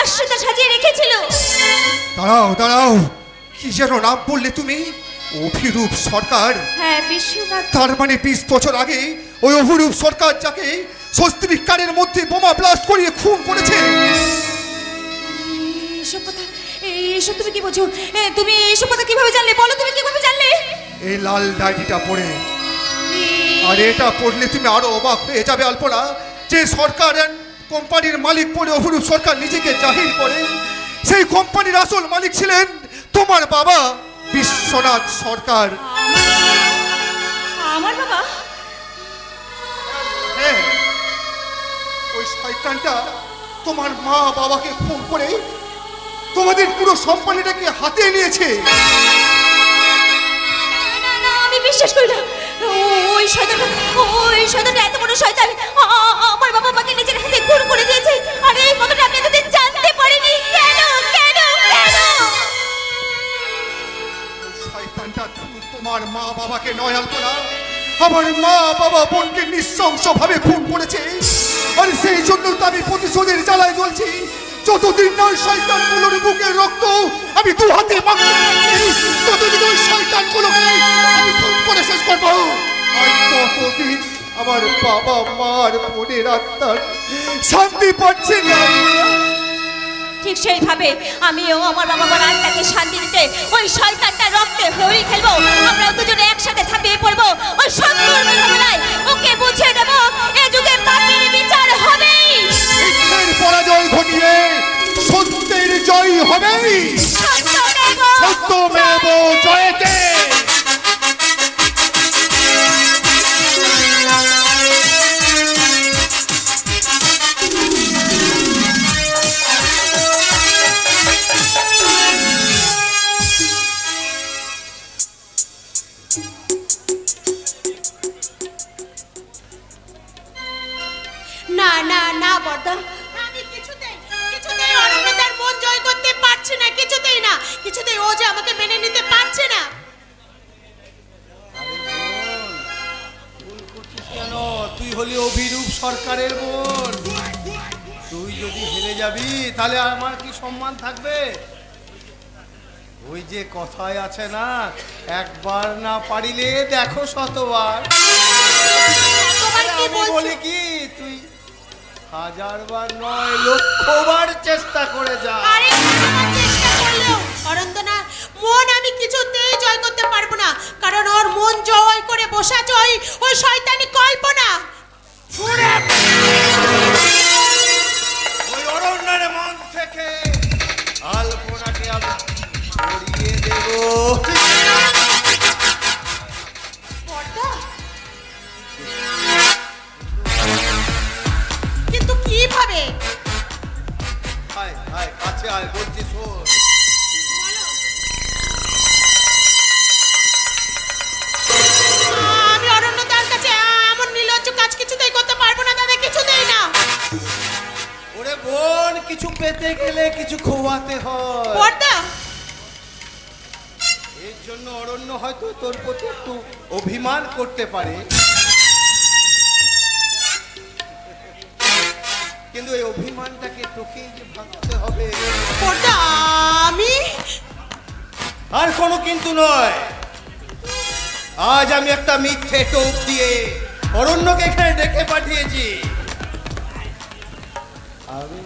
আশ্রয়তা সাজিয়ে রেখেছিল। দাঁড়াও দাঁড়াও, কি যেন নাম বললে তুমি? অভিরূপ সরকার? হ্যাঁ বিশ্বনাথ। তার মানে 20 বছর আগে ওই অভিরূপ সরকার যাকে সস্ত্রীক কারের মধ্যে বোমা ব্লাস্ট করিয়ে খুন করেছে। এসব কথা, এসব তুমি কি বলছো? তুমি এসব কথা কিভাবে জানলে? বলো, তুমি কিভাবে জানলে? এই লাল ডায়েরিটা পড়ে। আর এটা পড়লে তুমি আরো অবাক হয়ে যাবে আলপনা, যে সরকার কোম্পানির মালিক পড়ে অভিরূপ সরকার নিজেকে জাহির করে, সেই কোম্পানির আসল মালিক ছিলেন তোমার বাবা বিশ্বনাথ সরকার। আমার বাবা? হ্যাঁ, ওই শয়তানটা তোমার মা বাবাকে খুন করে তোমাদের পুরো কোম্পানিটাকে হাতে নিয়েছে। না না, আমি বিশ্বাস করি না। ওই শয়তানটা এত বড় শয়তান, আমার বাবা মাকে নিজের হাতে খুন করে দিয়েছে। আর এই কথাটা আমি এতদিন জানতে পারিনি। কেন কেন কেন? শয়তানটা তোমার মা বাবাকে নয় আলপনা, আমার মা বাবা বোনকে নৃশংসভাবে খুন করেছে। আর সেই জন্য তো আমি প্রতিশোধের জ্বালায় জ্বলছি। যতদিন না ওই শয়তানগুলোর বুকের রক্ত আমি দু হাতে মাখতে পারছি, ততদিন ওই শয়তানগুলোকে আমি খুন করে শেষ করবো। আর ততদিন আমার বাবা মার বোনের আত্মার শান্তি পাচ্ছে না। ঠিক সেইভাবে আমিও আমার বাবা মার আত্মাকে শান্তি দিতে ওই শয়তানটা রক্তে হোলি খেলবো। আমরা দুজনে একসাথে ঝাঁপিয়ে পড়বো ওই শত্রুর মোকাবেলায়। ওকে বুঝিয়ে দেবো এ যুগে পাপের বিচার হবেই। মিথ্যের পরাজয় ঘটিয়ে সত্যের জয় হবেই। সত্যমেব জয়তে। না না না বর্দা, আমি কিছুতেই অরণ্যদার মন জয় করতে পারছি না। কিছুতেই না, কিছুতেই। ও যে আমাকে মেনে নিতে পারছে না। কেন? তুই হলি অভিরূপ সরকারের বোন। তুই যদি হেরে যাবি তাহলে আমার কি সম্মান থাকবে? ওই যে কথায় আছে না, একবার না পারিলে দেখো শতবার। বলি কি, তুই 1000 বার নয় 1,00,000 বার চেষ্টা করে যা। অরন্দনা মন আমি কিছুতেই জয় করতে পারবো না, কারণ ওর মন জয় করে বসা জয় ওই শয়তানি কল্পনা। ওই অরণ্যের মন থেকে আলপনাকে আমি সরিয়ে দেব। কিন্তু কিভাবে? আয় আয় কাছে আয়, বলছি শোন। আমি অরণ্যদার কাছে এমন নির্লজ্জ কাজ কিছুতেই করতে পারবো না দাদা, কিছুতেই না। ওরে বোন, কিছু পেতে গেলে কিছু খোয়াতে হয়। বর্দা, এর জন্য অরণ্য হয়তো তোর প্রতি একটু অভিমান করতে পারে, কিন্তু এই অভিমানটাকে তোকেই যে ভাঙতে হবে। বর্দা আমি আর কোনো কিন্তু নয়। আজ আমি একটা মিথ্যে টোপ দিয়ে অরণ্যকে এখানে ডেকে পাঠিয়েছি। আমি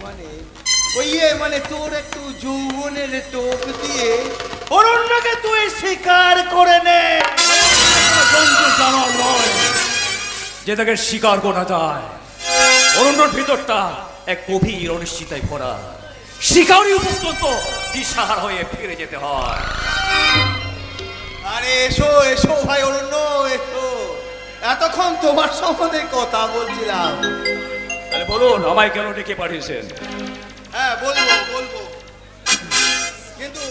মানে তোর একটু যৌবনের টোপ দিয়ে অরণ্যকে তুই স্বীকার করে নে। জানার নয় যে তাকে স্বীকার করা যায়। অরণ্যর ভিতরটা এক গভীর অনিশ্চিতায় ভরা। শিকারী পর্যন্ত দিশাহারা হয়ে ফিরে যেতে হয়। আরে এসো এসো ভাই অরণ্য, এসো। এতক্ষণ তোমার সম্বন্ধে কথা বলছিলাম। তাহলে বলুন, আমায় কেন ডেকে পাঠিয়েছেন? হ্যাঁ বলবো, কিন্তু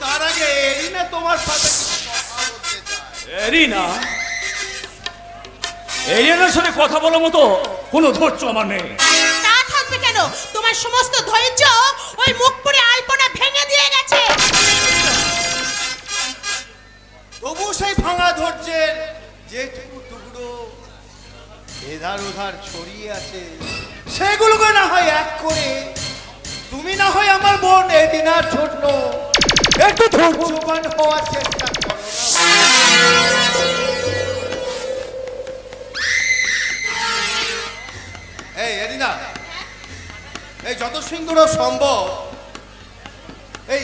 তার আগে এরিনা তোমার সাথে কথা বলতে চায়। এরিনার সাথে কথা বলার মতো কোনো ধৈর্য আমার নেই। তা থাকবে কেন? তোমার সমস্ত ধৈর্য ওই মুখ পুরে আলপনা ভেঙে দিয়ে গেছে। তবু সেই ভাঙা ধৈর্যের যে টুকরো এধার ওধার ছড়িয়ে আছে, সেগুলোকে না হয় এক করে তুমি না হয় এদিনার জন্য একটু ধৈর্যবান হওয়ার চেষ্টা করো না। এই এদিনা, এই যত শীঘ্র সম্ভব এই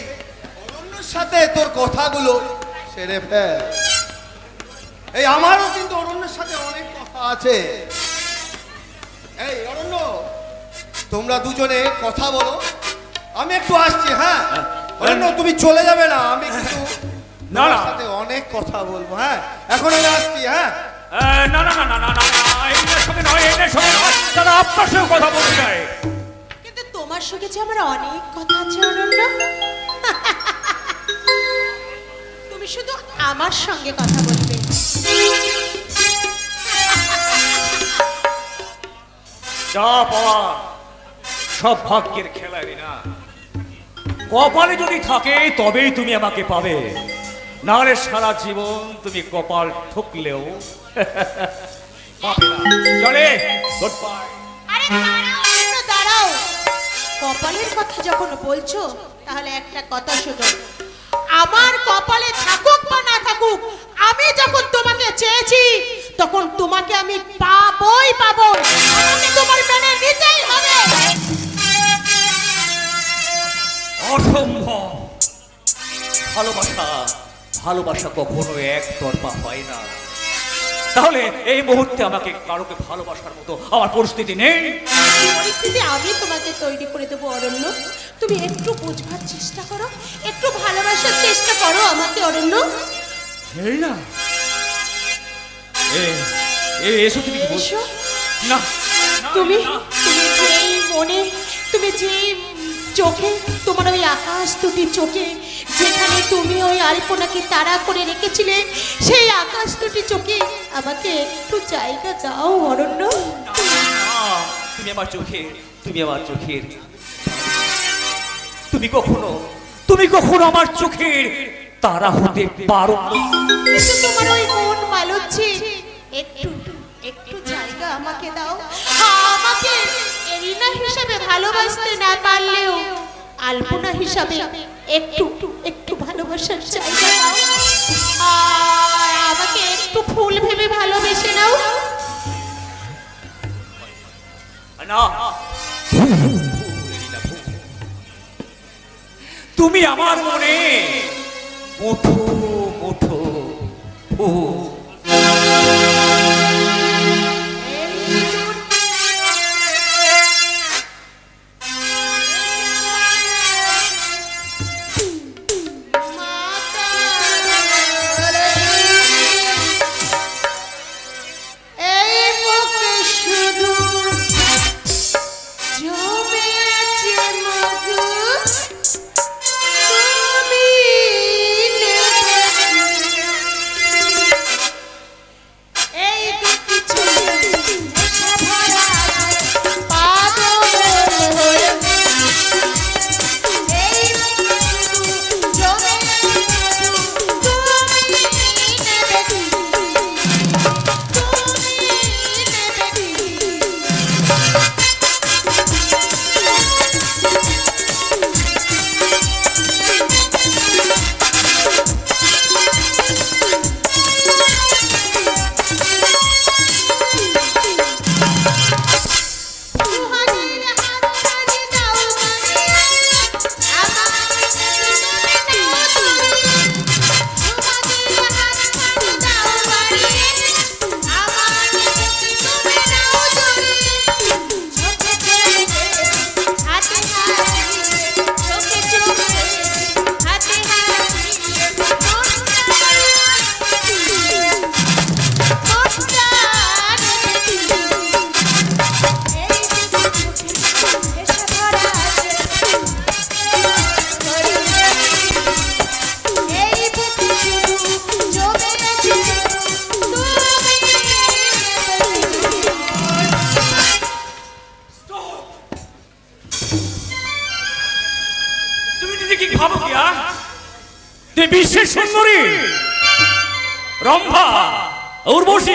অরণ্যের সাথে তোর কথাগুলো সেরে ফেল। এই আমারও কিন্তু অরণ্যের সাথে অনেক কথা আছে। এই অরণ্য, তোমরা দুজনে কথা বলো, আমি একটু আসছি। হ্যাঁ অরণ্য, তুমি চলে যাবে না, আমি কিন্তু না, তোমার না। সাথে অনেক কথা বলবো। হ্যাঁ এখন আমি আসছি। হ্যাঁ না না না না না না এটার সঙ্গে নয়, এটার সঙ্গে নয়, দাদা আপনার সঙ্গে কথা বলতে চাই। কিন্তু তোমার সঙ্গে যে আমার অনেক কথা আছে অরণ্য। তুমি শুধু আমার সঙ্গে কথা বলবে। যা পাওয়া সব ভাগ্যের খেলায় না, কপালে যদি থাকে তবেই তুমি আমাকে পাবে, নাহলে সারা জীবন তুমি কপাল ঠুকলেও পাবে না। চলে, গুড বাই। আরে দাঁড়াও অরণ্য, দাঁড়াও। কপালের কথা যখন বলছো তাহলে একটা কথা শোনো, আমার কপালে থাকুক বা না থাকুক, আমি যখন তোমাকে চেয়েছি তখন তোমাকে আমি পাবোই পাবো। আমাকে তোমার মেনে নিতেই হবে। অসম্ভব। ভালোবাসা ভালোবাসা কখনো একতরফা হয় না। তাহলে এই মুহূর্তে আমাকে কারোকে ভালোবাসার মতো আমার পরিস্থিতি নেই। এই পরিস্থিতি আমি তোমাকে তৈরি করে দেবো অরণ্য। তুমি একটু বুঝবার চেষ্টা করো, একটু ভালোবাসার চেষ্টা করো আমাকে অরণ্য। এই না, এসো। তুমি কি বলছো? এসো। না, তুমি তুমি যেই মনে, তুমি যেই চোখে, তোমার ওই আকাশ দুটি চোখে যেখানে তুমি ওই আলপনাকে তাড়া করে রেখেছিলে, সেই আকাশ দুটি চোখে আমাকে একটু জায়গা দাও অরণ্য। তুমি আমার চোখের, তুমি আমার চোখের, তুমি কখনো আমার চোখের তারা হতে পারো না। কিন্তু তোমার ওই মন মালুচ্ছে, একটু একটু জায়গা আমাকে দাও। আমাকে এরিনা হিসাবে ভালোবাসতে না পারলেও আলপনা হিসাবে একটু একটু ভালোবাসার জায়গা দাও। আর আমাকে একটু ফুল ভেবে ভালোবেসে নাও। না, তুমি আমার মনে মুঠো মুঠো বিশ্বের সুন্দরী রম্ভা উর্বশী,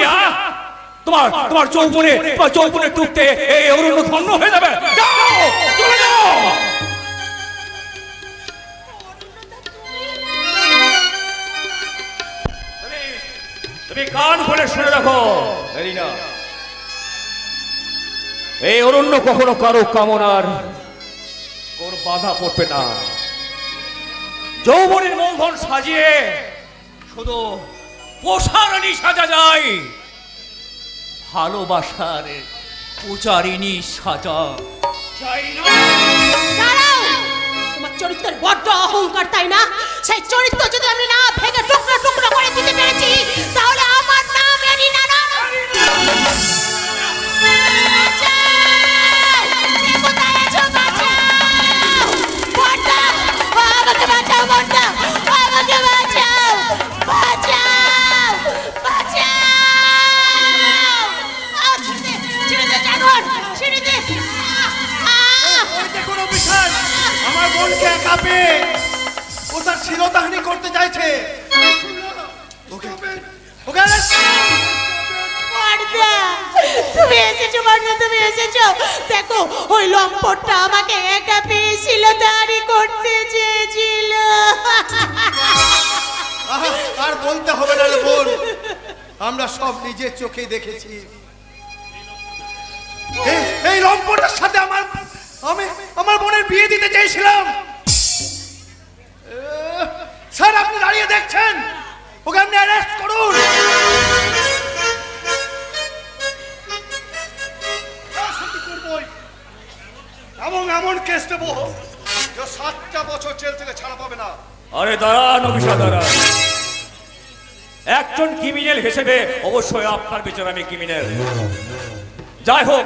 তোমার চৌবনে টুকতে এই অরণ্য ধন্য হয়ে যাবে। যাও, চলে যাও। দেখো এরিনা, এই অরণ্য কখনো কারো কামনার ওর বাধা পড়বে না। যৌবনের মূলধন সাজিয়ে শুধু পোষারানি সাজা যায়, ভালোবাসার পূজারিনী সাজা যায় না। দাঁড়াও, তোমার চরিত্রের বড্ড অহংকার, তাই না? সেই চরিত্র যদি আমি না ভেঙে টুকরো টুকরো করে দিতে পেরেছি, তাহলে আমার নাম এরিনা না। আমার বোনকে একা পেয়ে ও তার শিরোধারী করতে চাইছে। ওকে ওকে তুমি এসেছো বর্ণা, তুমি এসেছো। দেখো, ওই লম্পটটা আমাকে একা পেয়েছিল, দাঁড়ি করতে চেয়েছিল। আর বলতে হবে না রে বোন, আমরা সব নিজের চোখে দেখেছি। এই লম্পটের সাথে আমার বোনের বিয়ে দিতে চাইছিলাম। স্যার, আপনি দাঁড়িয়ে দেখছেন, ওকে আপনি অ্যারেস্ট করুন। এবং এমন কেস দেব যে 7টা বছর জেল থেকে ছাড়া পাবে না। আরে দাঁড়ান অফিসার, দাঁড়ান। একজন ক্রিমিনাল হিসেবে অবশ্যই আপনার বিচার আমি ক্রিমিনাল। যাই হোক,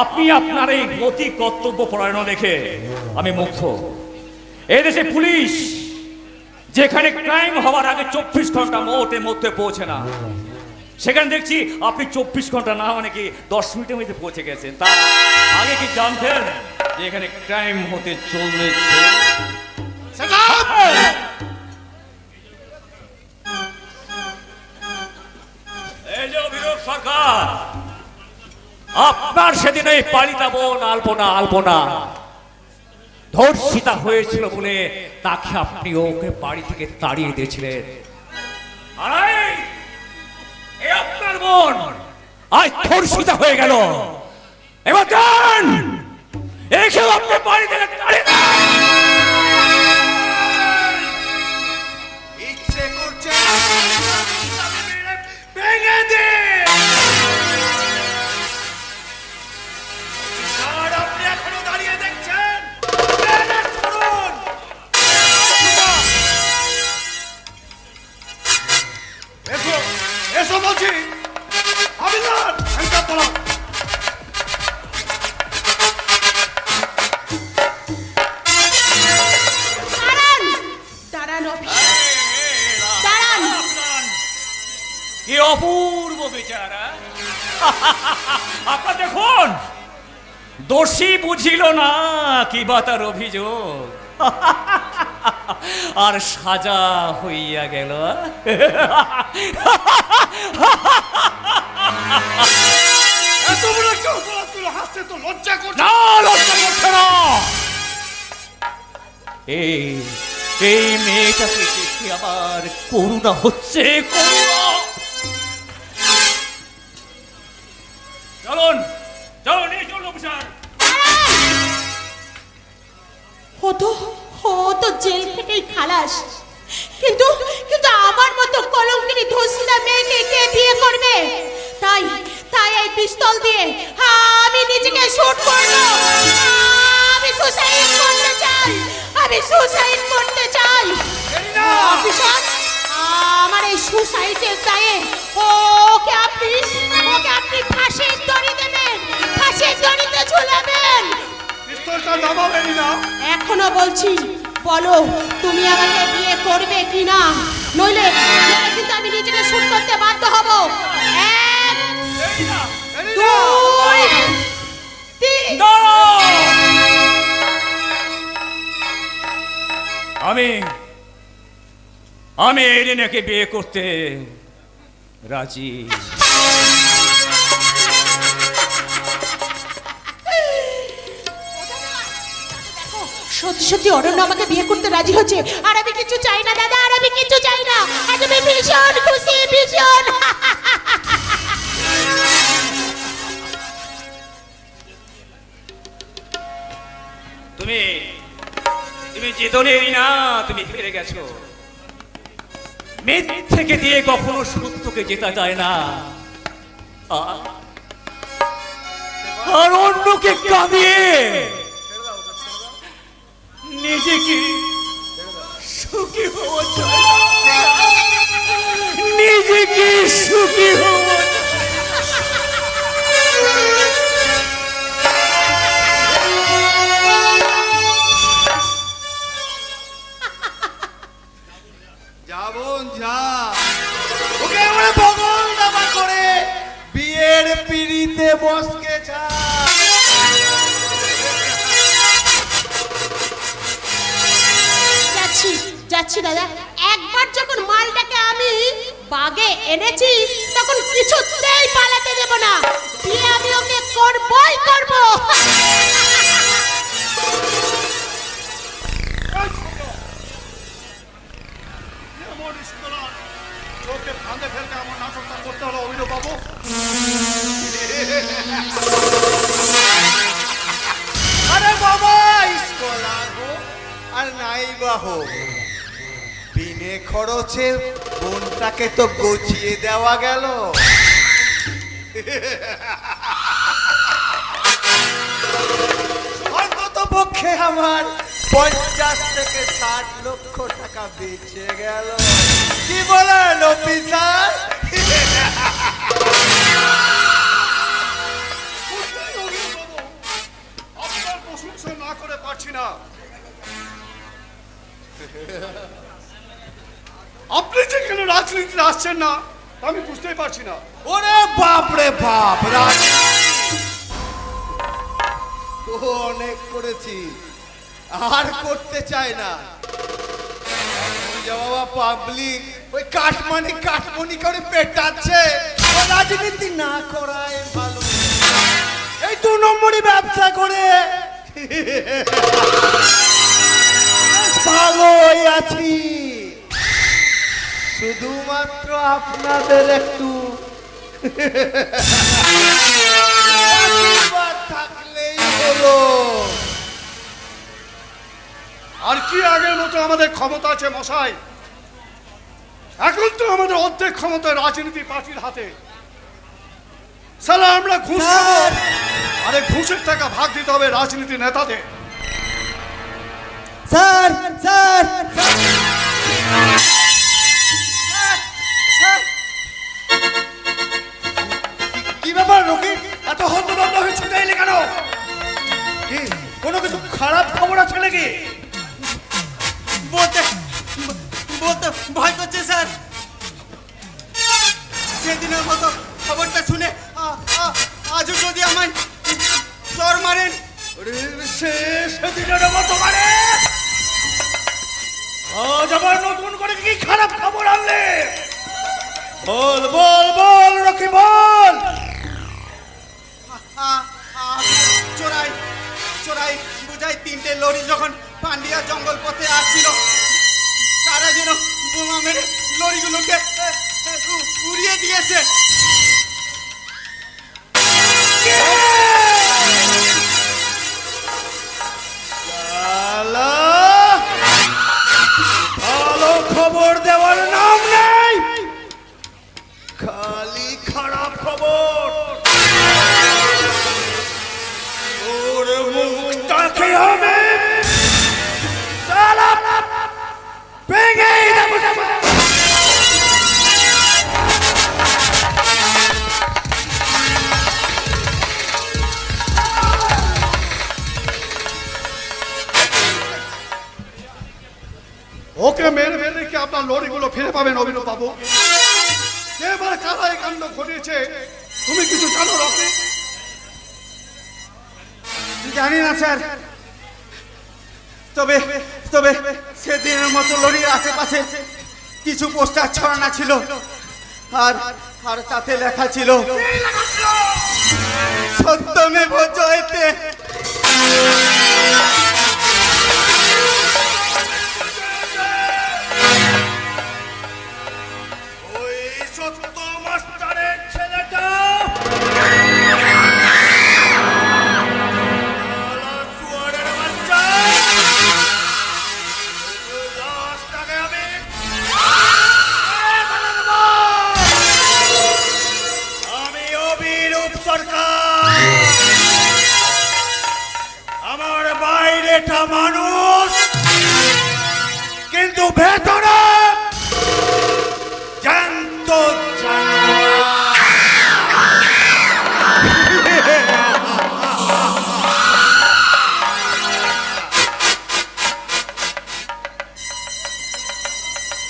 আপনি আপনার এই গতি কর্তব্য পরায়ণ দেখে আমি মুগ্ধ। এদেশে পুলিশ যেখানে ক্রাইম হওয়ার আগে 24 ঘন্টা মুহূর্তের মধ্যে পৌঁছে না, সেখানে দেখছি আপনি 24 ঘন্টা না মানে কি 10 মিনিটের মধ্যে পৌঁছে গেছেন। তা আগে কি জানতেন যে এখানে ক্রাইম হতে চলেছে? এই যে অভিযোগ সরকার, আপনার সেদিন এই পালিতা বোন আলপনা ধর্ষিতা হয়েছিল বলে তাকে আপনি ওকে বাড়ি থেকে তাড়িয়ে দিয়েছিলেন। আর এই আপনার বোন আজ ধর্ষিতা হয়ে গেল, এবার যান একেও আপনি বাড়ি থেকে তাড়িয়ে দেন। ইচ্ছে করছে ভেঙে দে। স্যার, আপনি এখনো দাঁড়িয়ে দেখছেন, অ্যারেস্ট করুন। এসো এসো বলছি। হাবিলদার, হ্যান্ডকাপ তোলো। দাঁড়ান অফিসার, দাঁড়ান। কি অপূর্ব বিচার! আপনার দেখুন, দোষী বুঝিল না কি বা তার অভিযোগ, আর সাজা হইয়া গেল। এত বড় চৌকলা হাসতে তো লজ্জা করছে না, লজ্জা করছে না। এই মেয়েটাকে দেখে আমার করুণা হচ্ছে, করুণা। চলুন চলুন, এই চলুন অফিসার। তো জেল থেকেই খালাস, কিন্তু আমার মতো কলঙ্কিনী ধর্ষিতা মেয়েকে কে বিয়ে করবে? তাই এই পিস্তল দিয়ে আমি নিজেকে শুট করব। আমি সুসাইড করতে চাই। অফিসার, আমার এই সুসাইডের দায়ে ওকে আপনি ফাঁসির দড়ি দেবেন, ফাঁসির দড়িতে ঝুলাবেন। পিস্তলটা নামাবেন না। এখনো বলছি, বলো তুমি আমাকে বিয়ে করবে কিনা, নইলে কিন্তু আমি নিজেকে শুট করতে বাধ্য হব। 1 2 3। আমি এরিনাকে বিয়ে করতে রাজি। সত্যি সত্যি অরণ্য আমাকে বিয়ে করতে রাজি হচ্ছে। আর আমি কিছু চাই না দাদা, আর আমি কিছু চাই না। আজ আমি ভীষণ খুশি, ভীষণ। তুমি তুমি জিতলেই না, তুমি হেরে গেছো। মিথ্যেকে দিয়ে কখনো সত্যকে জেতা যায় না। আর অন্যকে কাঁদিয়ে নিজেকে সুখী হওয়া যায় না। নিজেকে সুখী হওয়া যাবন যা, ওকে আমরা বগল দাবা করে বিয়ের পিড়িতে বসকে ছা। যাচ্ছি যাচ্ছি দাদা। একবার যখন মালটাকে আমি বাগে এনেছি তখন কিছুতেই পালাতে দেব না। বিয়ে আমি ওকে করবই করব। চোখে ফাঁদে ফেলতে আমার নাটকটা করতে হলো অভিনব বাবু। আরে বাবা, স্কলার হোক আর নাই বা হোক, বিনে খরচে বোনটাকে তো গচিয়ে দেওয়া গেল। অন্তত পক্ষে আমার 50 থেকে 60 লক্ষ টাকা বেঁচে গেল। কি বলেন অফিসার? আপনার প্রশংসা না করে পারছি না। আপনি যে কেন রাজনীতিতে আসছেন না আমি বুঝতেই পারছি না। ওরে বাপ রে বাপ, অনেক করেছি, আর করতে চাই না। বাবা পাবলিক ওই কাটমনি করে পেটাচ্ছে, রাজনীতি না করাই ভালো। এই 2 নম্বরই ব্যবসা করে ভালোই আছি। শুধুমাত্র আপনাদের একটু আশীর্বাদ থাকলেই হলো। আর কি আগের মতো আমাদের ক্ষমতা আছে মশাই? এখন তো আমাদের অর্ধেক ক্ষমতা রাজনীতি পার্টির হাতে। সালা আমরা ঘুষ খাবো, আরে ঘুষের টাকা ভাগ দিতে হবে রাজনীতি নেতাদের। স্যার স্যার কি ব্যাপার রকিব, এত হন্তদন্ত হয়ে ছুটে এলি কেন? কি কোনো কিছু খারাপ খবর আছে নাকি? বলতে বলতে ভয় করছে স্যার। সেদিনের মতো খবরটা শুনে আজও যদি আমায় চর মারেন। সেদিনের মতো মানে আজ আবার নতুন করে কি খারাপ খবর আনলে? বল বল বল রকি, বল। চোরাই চোরাই বুঝাই 3টে লরি যখন পান্ডিয়া জঙ্গল পথে আসছিল, তারা যেন বোমা মেরে লরিগুলোকে উড়িয়ে দিয়েছে। ভালো খবর দেওয়ার নাম নেই, খালি খারাপ খবর। ওর মুখটাকে হবে সালা ভেঙে দেবো। ওকে মেরে মেরে কি আপনার লরিগুলো ফিরে পাবেন অভিনব বাবু? এবার কারা এই কাণ্ড ঘটিয়েছে তুমি কিছু জানো রকি? জানি না স্যার, তবে তবে সেদিনের মতো লরির আশেপাশে কিছু পোস্টার ছড়ানো ছিল, আর আর তাতে লেখা ছিল সত্যমেব জয়তে। এটা মানুষ, কিন্তু ভেতরে জ্যান্ত জানোয়ার।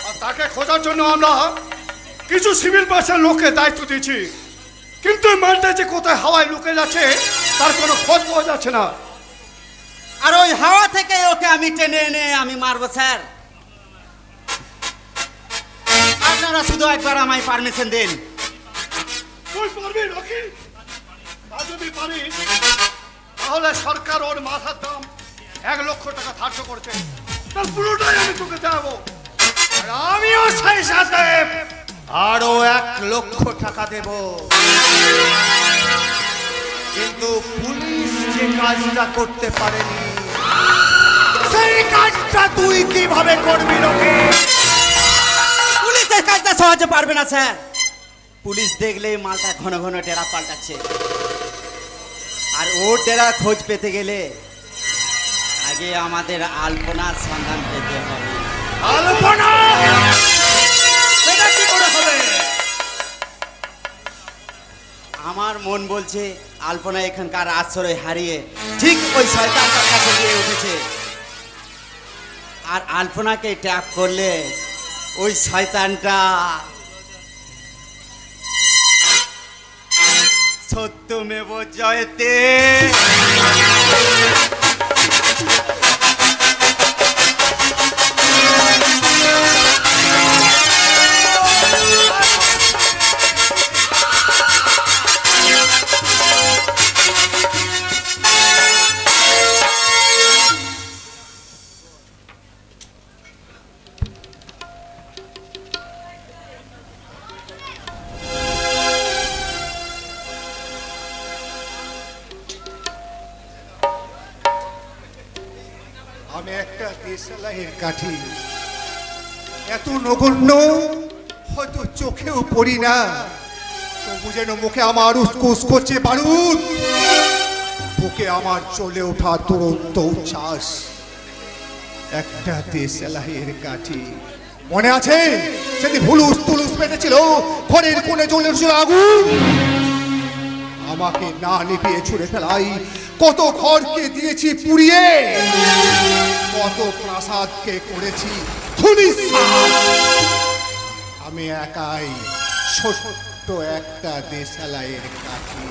আর তাকে খোঁজার জন্য আমরা কিছু সিভিল পার্সের লোককে দায়িত্ব দিয়েছি, কিন্তু এই মালটা যে কোথায় হাওয়ায় লুকে যাচ্ছে তার কোনো খোঁজ পাওয়া যাচ্ছে না। আর ওই হাওয়া থেকে ওকে আমি টেনে এনে আমি মারবো স্যার। আপনারা শুধু একবার আমায় পারমিশন দিন। তুই পারবি রকি? তা যদি পারিস তাহলে সরকার ওর মাথার দাম 1 লক্ষ টাকা ধার্য করছে, তার পুরোটাই আমি তোকে দেবো। আর আমিও সেই সাথে আরো 1 লক্ষ টাকা দেব। কিন্তু পুলিশ যে কাজটা করতে পারেনি সেই কাজটা তুই কিভাবে করবি রকি? পুলিশ এই কাজটা সহজে পারবে না স্যার। পুলিশ দেখলেই মালটা ঘন ঘন ডেরা পাল্টাচ্ছে, আর ও ডেরা খোঁজ পেতে গেলে আগে আমাদের আলপনার সন্ধান পেতে হবে। আলপনা সেটা কি করে হবে? আমার মন বলছে আলপনা এখানকার আশ্রয় হারিয়ে ঠিক ওই শয়তানটার কাছে গিয়ে উঠেছে, আর আলপনাকে ট্যাপ করলে ওই শয়তানটা সত্যমেব জয়তে। আমি একটা দেশালাইয়ের কাঠি, এত নগণ্য হয়তো চোখেও পড়ি না, তবু যেন মুখে আমার উস্কুস করছে বারুদ, বুকে আমার চলে ওঠা দুরন্ত উচ্ছ্বাস। একটা দেশালাইয়ের কাঠি, মনে আছে সেদিন হুলুস তুলুস পেটেছিল, ঘরের কোণে জ্বলে উঠছিল আগুন, আমাকে না নিভিয়ে ছুড়ে ফেলাই কত ঘরকে দিয়েছি পুড়িয়ে, কত প্রাসাদকে করেছি ধূলিসাৎ। আমি একাই ছোট্ট একটা দেশালাইয়ের কাঠি।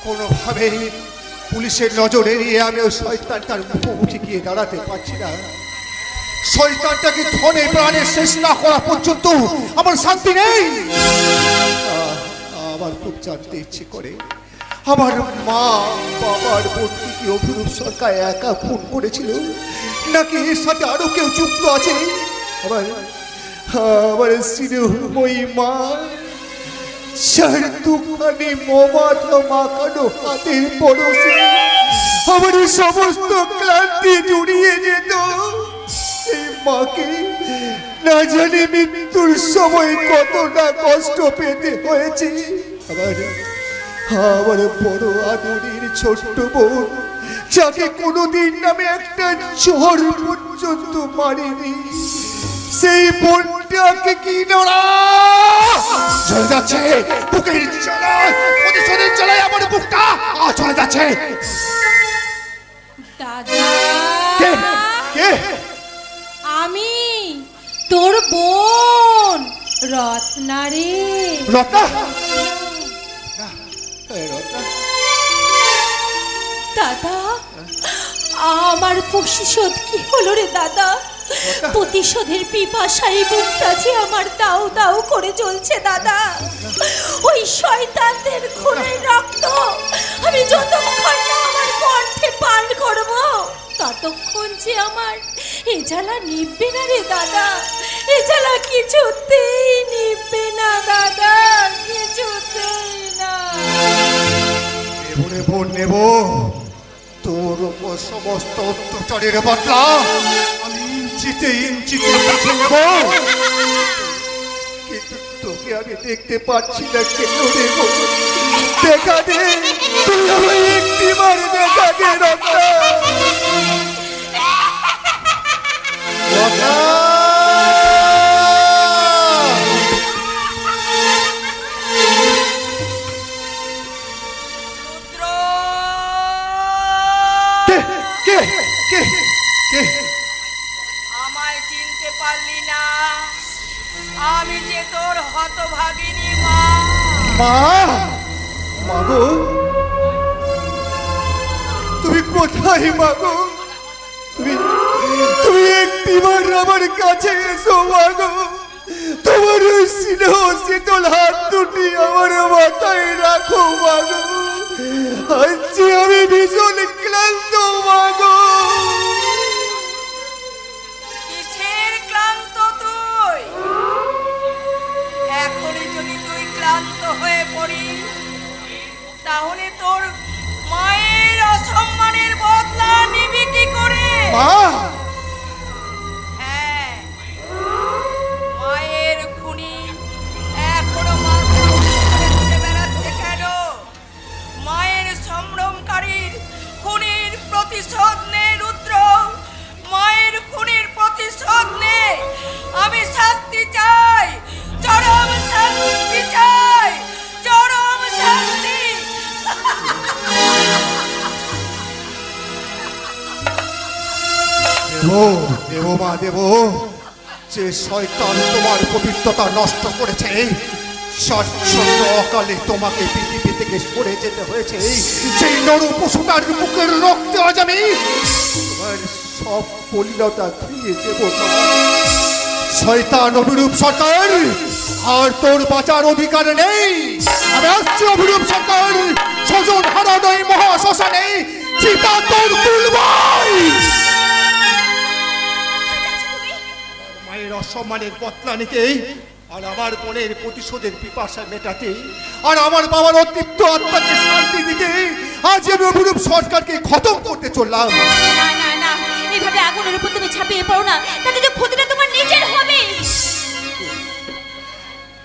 কোনোভাবে পুলিশের নজর এড়িয়ে আমি ওই শয়তানটার মুখোমুখি গিয়ে দাঁড়াতে পারছি না। শয়তানটাকে ধনে প্রাণে শেষ না করা পর্যন্ত আমার শান্তি নেই। আমার খুব জানতে ইচ্ছে করে আমার মা বাবার বোনকে কি অভিরূপ সরকার একা খুন করেছিল, নাকি এর সাথে আরো কেউ যুক্ত আছে? আমার স্নেহময়ী মা চার দুখানি মমাত মাখানো হাতের পরশে আমার সমস্ত ক্লান্তি জুড়িয়ে যেত। এই মাকে না জানি মৃত্যুর সময় কতটা কষ্ট পেতে হয়েছে। আমার বড় আদরের ছোট্ট বোন, যাকে কোনোদিন নামে একটা ঝড় পর্যন্ত মারিনি, সেই বোনটাকে কি নড়া চলে যাচ্ছে বুকের জ্বালায়, প্রতিশোধের জ্বালায় আমার বুকটা চলে যাচ্ছে। দাদা, কে কে? আমি তোর বোন রত্না রে। রত্না? রত্না দাদা, আমার প্রতিশোধ কি হলো রে দাদা? প্রতিশোধের পিপাসায় বুকটা যে আমার দাউ দাউ করে চলছে দাদা। ওই শয়তানদের খুনের রক্ত আমি যতক্ষণ না আমার কণ্ঠে পান করব, ততক্ষণ যে আমার এ জ্বালা নিববে না রে দাদা। এ জ্বালা কিছুতেই নিববে না দাদা, কিছুতেই না। নেব নেব তোর উপর সমস্ত অত্যাচারের বদলা আমি ইঞ্চিতে ইঞ্চিতে বুঝে নেব। কিন্তু তোকে আমি দেখতে পাচ্ছি না কেন দেব? দেখা দে, তুই আমায় একটিবার দেখা দে রত্না। রত্না! কে কে কে কে? আমায় চিনতে পারলি না? আমি যে তোর হতভাগিনী মা। মা, মাগো তুমি কোথায় মাগো? তুমি তুমি একটিবার আমার কাছে এসো মাগো। তোমার ওই স্নেহ শীতল হাত দুটি আমার মাথায় রাখো মাগো। আজ আমি ভীষণ ক্লান্ত মাগো। কিসের ক্লান্ত তুই? এখনই যদি তুই ক্লান্ত হয়ে পড়িস তাহলে তোর মায়ের অসম্মানের বদলা নিবি কি করে? মা, হ্যাঁ, মায়ের খুনি এখনো মাথা উঁচু করে ঘুরে বেড়াচ্ছে কেন? মায়ের সম্ভ্রমকারীর খুনির প্রতিশোধ নে রুদ্র, মায়ের খুনির প্রতিশোধ নে। আমি শাস্তি চাই, চরম শাস্তি চাই, চরম শাস্তি। দেব দেব মা দেব। যে শয়তান তোমার পবিত্রতা নষ্ট করেছে, শাশ্বত অকালে তোমাকে পৃথিবী থেকে সরে যেতে হয়েছে, সেই নর পশুটার মুখের রক্তে আজ আমি তোমার সব পলিলতা ধুয়ে দেব মা। শয়তান অভিরূপ সরকার, আর তোর বাঁচার অধিকার নেই। আমি আসছি অভিরূপ সরকার, স্বজন হারানো এই মহাশ্মশানে চিতা তোর তুলবাই। মায়ের অসম্মানের বদলা নিতে, আর আমার বোনের প্রতিশোধের পিপাসা মেটাতে, আর আমার বাবার অতৃপ্ত আত্মাকে শান্তি দিতে আজ আমি অভিরূপ সরকারকে খতম করতে চললাম। না না না, এভাবে আগুনের উপর তুমি ঝাঁপিয়ে পড়ো না, তাতে যে ক্ষতিটা তোমার নিজের হবে।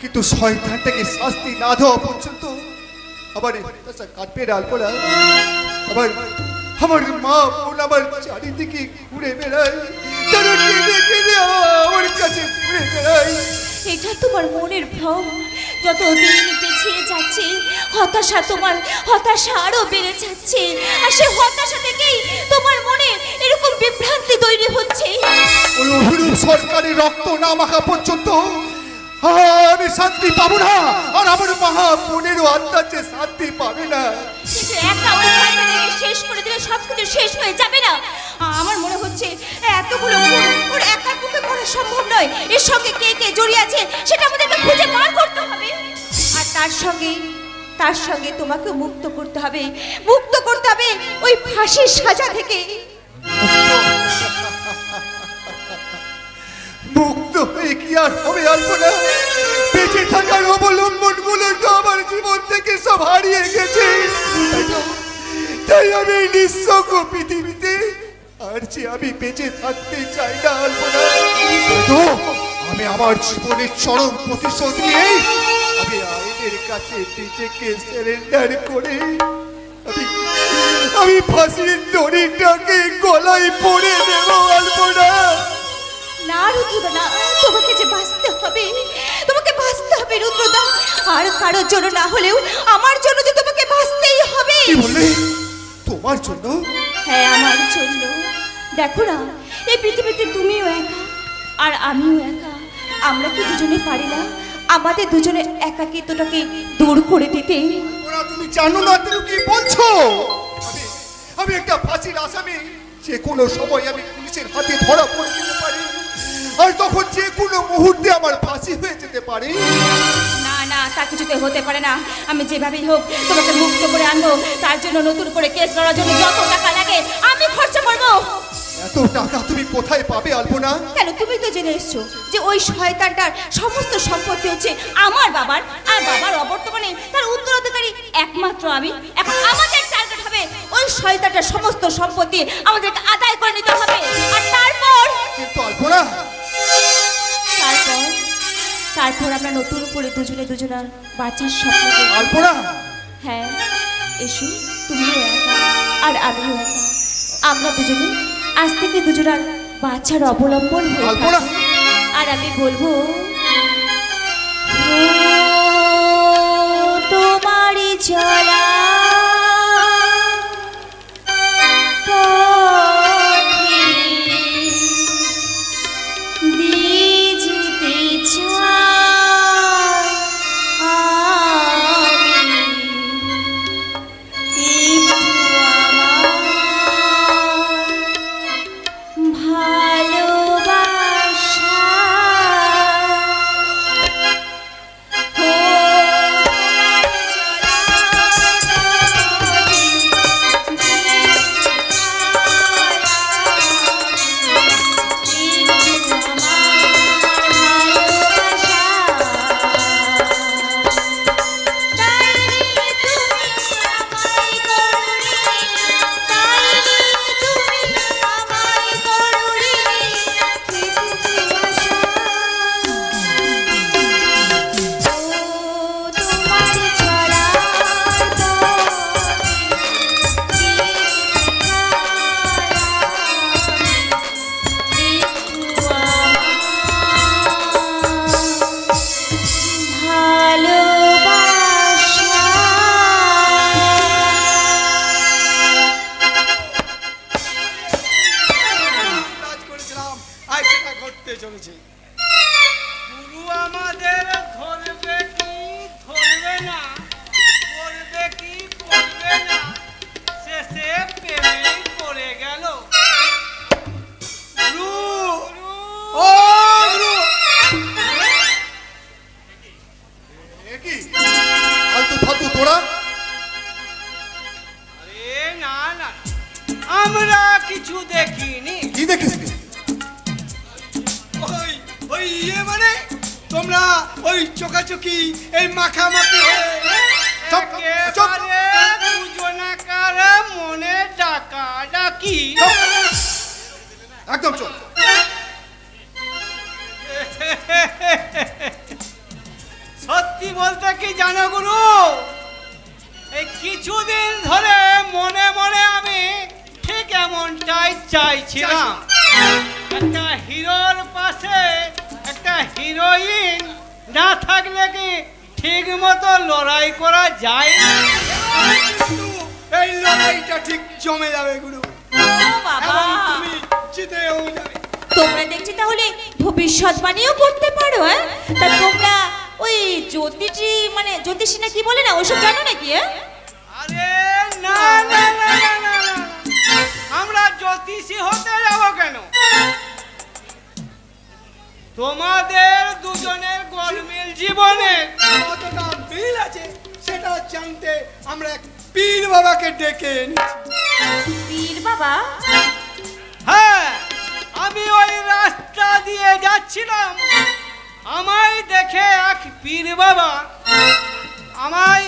কিন্তু শয়তানটাকে শাস্তি না দেওয়া পর্যন্ত আবার কাটবে আলপনা। আবার আমার মা বোন আমার চারিদিকে ঘুরে বেড়ায়, তারা কেঁদে কেঁদে আমার কাছে ঘুরে বেড়ায়। এটা তোমার মনের ভ্রম। যত দিন পিছিয়ে যাচ্ছে হতাশা আরো বেড়ে যাচ্ছে, আর সেই হতাশা থেকেই তোমার মনে এরকম বিভ্রান্তি তৈরি হচ্ছে। ওই অভিরূপ সরকারের রক্ত না মাখা পর্যন্ত আমি শান্তি পাবো না, আর আমার মহা বোনেরও আত্মা যে শান্তি পাবে না। কিন্তু একা ওই শয়তানকে শেষ করে দিলে সবকিছু শেষ হয়ে যাবে না? আমার মনে হচ্ছে এতগুলো খুন ওর একার পক্ষে করা সম্ভব নয়। এর সঙ্গে কে কে জড়িয়ে আছে সেটা আমাদেরকে খুঁজে বার করতে হবে, আর তার সঙ্গে তোমাকে মুক্ত করতে হবে ওই ফাঁসির সাজা থেকে। মুক্ত হয়ে কি আর হবে আলপনা? বেঁচে থাকার অবলম্বন গুলো তো আমার জীবন থেকে সব হারিয়ে গেছে। তাই আমি এই নিঃসঙ্গ পৃথিবীতে আর যে আমি বেঁচে থাকতে চাই না আলপনা। তো আমি আমার জীবনের চরম প্রতিশোধ নিয়ে আমি আইনের কাছে নিজেকে সারেন্ডার করে আমি ফাঁসির দড়িটাকে গলায় পড়ে দেব আলপনা। না রুদ্রদা না, তোমাকে বাঁচতে হবে রুদ্রদা, আর কারোর জন্য না হলেও আমার জন্য যে তোমাকে বাঁচতেই হবে। কি বললে? তোমার জন্য? হ্যাঁ, আমার জন্য। দেখো না, এই পৃথিবীতে তুমিও একা আর আমিও একা। আমরা কি দুজনে পারি না আমাদের দুজনের একাকিত্বটাকে দূর করে দিতে? ওরা তুমি জানো না তুমি কি বলছো? আমি একটা ফাঁসির আসামি, যে কোনো সময় আমি পুলিশের হাতে ধরা পড়ে যেতে পারি, আর তখন যে কোনো মুহূর্তে আমার ফাঁসি হয়ে যেতে পারে। না না, তা কিছুতে হতে পারে না। আমি যেভাবেই হোক তোমাকে মুক্ত করে আনবো, তার জন্য নতুন করে কেস লড়ার জন্য যত টাকা লাগে আমি খরচা করবো। এত টাকা তুমি কোথায় পাবে আলপনা? কেন, তুমি তো জেনে এসছো যে ওই শয়তানটার সমস্ত সম্পত্তি হচ্ছে আমার বাবার, আর বাবার অবর্তমানে তার উত্তরাধিকারী একমাত্র আমি। এখন আমাদের টার্গেট হবে ওই শয়তানটার সমস্ত সম্পত্তি আমাদেরকে আদায় করে নিতে হবে। আর তারপর কিন্তু আলপনা, তারপর আমরা নতুন করে দুজনার বাচ্চার স্বপ্ন দেখব। আলপনা, হ্যাঁ, এসো, তুমিও একা আর আমিও একা। আমরা দুজনে আজ থেকে দুজনার বাচ্চার অবলম্বন হয়ে আলপনা। থাকবো। আর আমি বলবো, ও তোমারই চলা পথে ভিজতে চাই আমি, একটু আমার ভালোবাসা। ও কাজ করেছিলাম আর সেটা ঘটতে চলেছে। গুরু আমাদের ধরবে কি ধরবে না, করবে কি করবে না, শেষে প্রেমে পড়ে গেল। গুরু, ও গুরু, এ কি ফালতু ফালতু তোরা? আরে না না, আমরা কিছু দেখিনি। কি দেখিস নি? ওই ওই মানে তোমরা ওই চোখাচোখি এই মাখামাখি হয়ে চুপ, চুপ। একেবারে দুজনাকার মনে ডাকা ডাকি। একদম চুপ। সত্যি বলতে কি জানো গুরু, এই কিছুদিন ধরে মনে মনে আমি ঠিক এমনটাই চাইছিলাম। একটা হিরোর পাশে একটা হিরোইন না থাকলে কি ঠিক মতো লড়াই করা যায় না? কিন্তু এই লড়াইটা ঠিক জমে যাবে গুরু, ও বাবা, এবং তুমি জিতেও যাবে। তোমরা দেখছি তাহলে ভবিষ্যৎবাণীও করতে পারো। হ্যাঁ, তা তোমরা ওই জ্যোতিষী না কি বলে না, ওসব জানো নাকি? আরে না না না না না না, আমরা জ্যোতিষী হতে যাব কেন? তোমাদের দুজনের গোলমেল জীবনে কতটা মিল আছে সেটা জানতে আমরা এক পীর বাবাকে ডেকে এনেছি। পীর বাবা? হ্যাঁ, আমি ওই রাস্তা দিয়ে যাচ্ছিলাম, আমায় দেখে এক পীর বাবা আমায়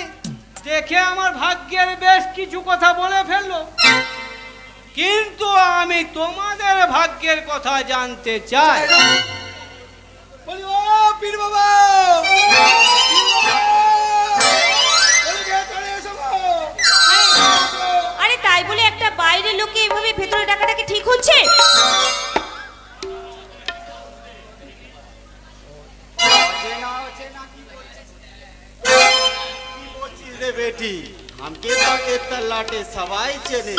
দেখে আমার ভাগ্যের বেশ কিছু কথা বলে ফেললো। কিন্তু আমি তোমাদের ভাগ্যের কথা জানতে চাই। বলি ও পীর বাবা, বলি ভেতরে এসো গো। আরে তাই বলে একটা বাইরের লোককে এভাবে ভেতরে ডাকাটা কি ঠিক হচ্ছে? बेटी हमके तो एक लाटे सवाई चले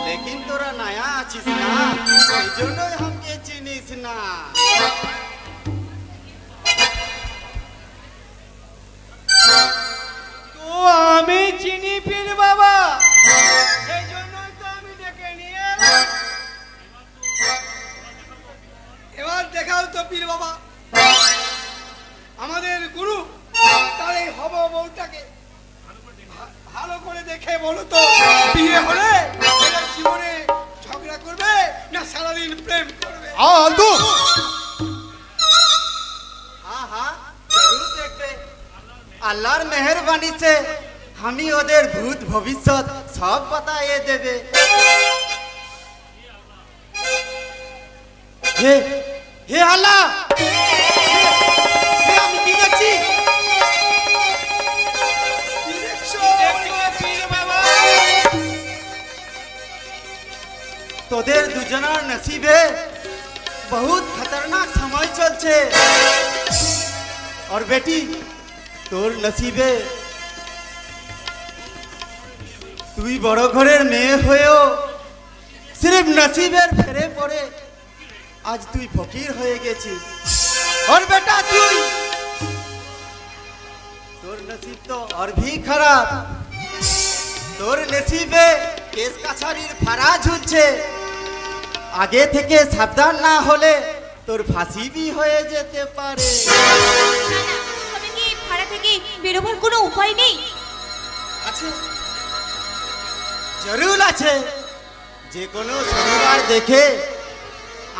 लेकिन तोरा नया आছিস না এই জন্যই हमके চিনিস না তো আমি চিনি পীর বাবা, সেই জন্যই তো আমি ডেকে নিয়ে এলাম। এবার দেখাও তো পীর বাবা আমাদের গুরু তার এই হব বউটাকে ভালো করে দেখে বলো তো, বিয়ে হলে এরা জীবনে ঝগড়া করবে आलतू हाँ हाँ जरूर देखबे আল্লাহর মেহেরবানি से আমি ওদের ভূত ভবিষ্যৎ সব বাতায়ে দেবে হে হে আল্লাহ হে আমি কি দেখছি তোদের দুজনের নসিবে बहुत खतरनाक समय চলছে और बेटी তোর নসিবে তুই বড় ঘরের মেয়ে হয়েও सिर्फ নসিবের ফেরে পড়ে আজ তুই ফকির হয়ে গেছিস और बेटा তুই তোর নসিব তো और भी खराब তোর নসিবে কেস কাছারির ফাড়া ঝুলছে আগে থেকে সাবধান না হলে তোর ফাঁসি भी হয়ে যেতে পারে তবে কি ভাড়া থেকে বেরোবার কোনো উপায় নেই? আছে জরুর আছে যে কোনো শনিবার দেখে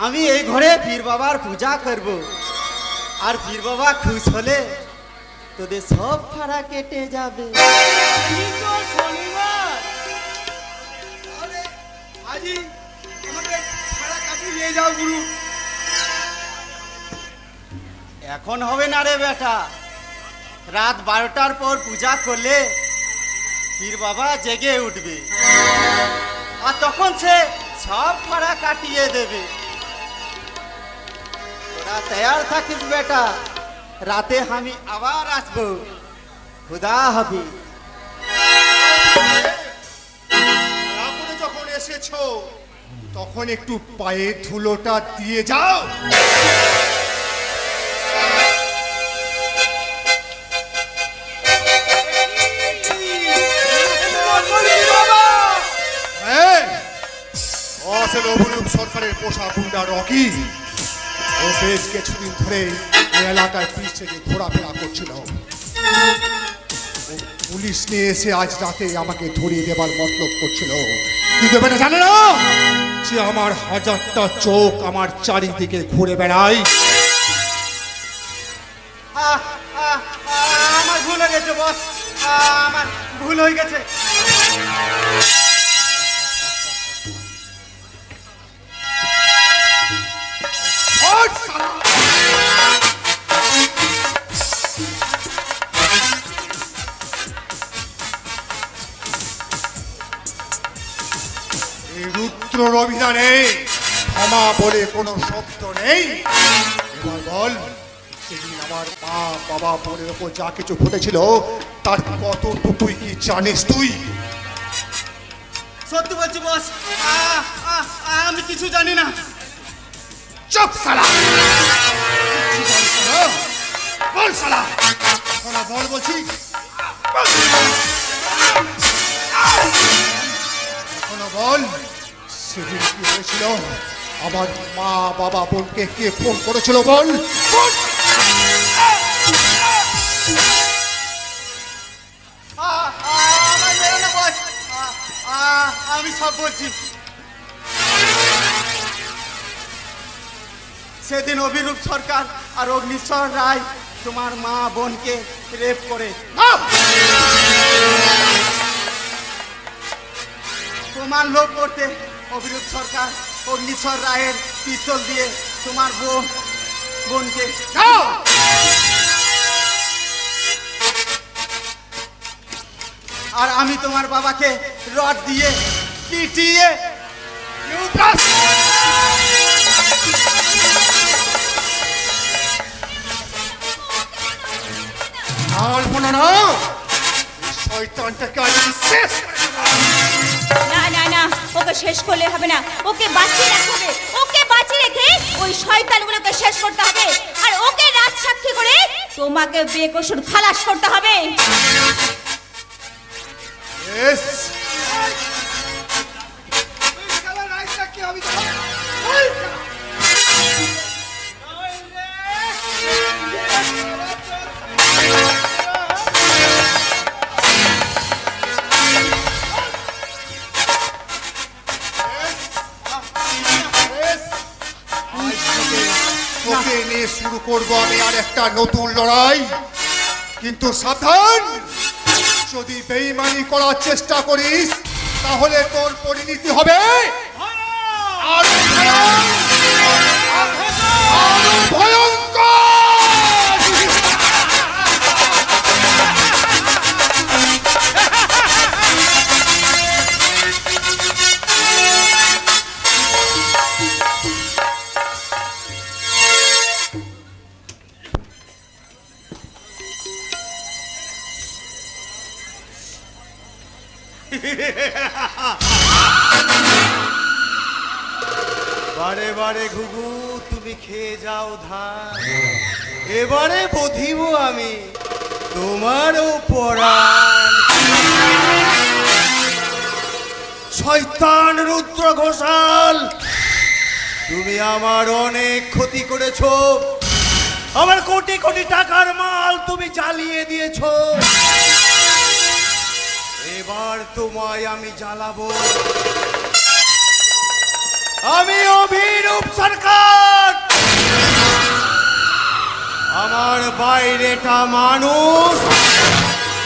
আমি এই ঘরে পীর বাবার পূজা করব আর পীর বাবা খুশ হলে তোদের সব ফাড়া কেটে যাবে শনিবার আজি আমাকে ভাড়া কাটিয়ে নিয়ে যাও গুরু এখন হবে না রে বেটা রাত 12টার পর পূজা করলে পীর বাবা জেগে উঠবে আর তখন সে সব ফাড়া কাটিয়ে দেবে তোরা তৈয়ার থাকিস বেটা রাতে আমি আবার আসবো খুদা হাফিজ তারপরে যখন এসেছো তখন একটু পায়ে ধুলোটা দিয়ে যাও অভিরূপ সরকারের পোষা গুন্ডা রকি ও বেশ কিছুদিন ধরে এই এলাকায় পিছিয়ে যে ঘোরাফেরা করছিল ও পুলিশ নিয়ে এসে আজ রাতে আমাকে ধরিয়ে দেবার মতলব করছিল কিন্তু বেটা জানে না যে আমার হাজারটা চোখ আমার চারিদিকে ঘুরে বেড়ায় আমার ভুল হয়ে গেছে বস আমার ভুল হয়ে গেছে রুদ্র অভিযানে ক্ষমা বলে কোনো শব্দ নেই এবার বল সেদিন আমার মা বাবা বোনের ওপর যা কিছু ঘটেছিল তার কতটুকুই কি জানিস তুই সত্যি বলছি বস আমি কিছু জানি না চুপ সালা বল সালা শোনা বল বলছি শোনা বল সেদিন কি হয়েছিল আমার মা বাবা বোনকে কে ফোন করেছিল বল আমি সব বলছি সেদিন অভিরূপ সরকার আর অগ্নিশ্বর রায় তোমার মা বোনকে রেপ করে তোমার লোভ করতে অভিরূপ সরকার অগ্নিশ্বর রায়ের পিস্তল দিয়ে তোমার বোনকে আর আমি তোমার বাবাকে রড দিয়ে পিটিয়ে আর মনে না শয়তানটাকে আমি শেষ করে দেব। না না না ওকে শেষ করলে হবে না ওকে বাঁচিয়ে রাখতে হবে ওকে বাঁচিয়ে রেখে ওই শয়তানগুলোকে শেষ করতে হবে আর ওকে রাজ সাক্ষী করে তোমাকে বেকসুর খালাস করতে হবে Yes. কি হবে তোকে নিয়ে শুরু করব আমি আর একটা নতুন লড়াই। কিন্তু সাবধান, যদি বেঈমানি করার চেষ্টা করিস তাহলে তোর পরিণতি হবে আরো ভয়ঙ্কর। বারে বারে ঘুঘু তুমি খেয়ে যাও ধান, এবারে বধিব আমি তোমারও পরাণ। শয়তান রুদ্র ঘোষাল, তুমি আমার অনেক ক্ষতি করেছো, আমার কোটি কোটি টাকার মাল তুমি জ্বালিয়ে দিয়েছো। এবার তোমায় আমি জ্বালাবো। আমি অভিরূপ সরকার, আমার বাইরেটা মানুষ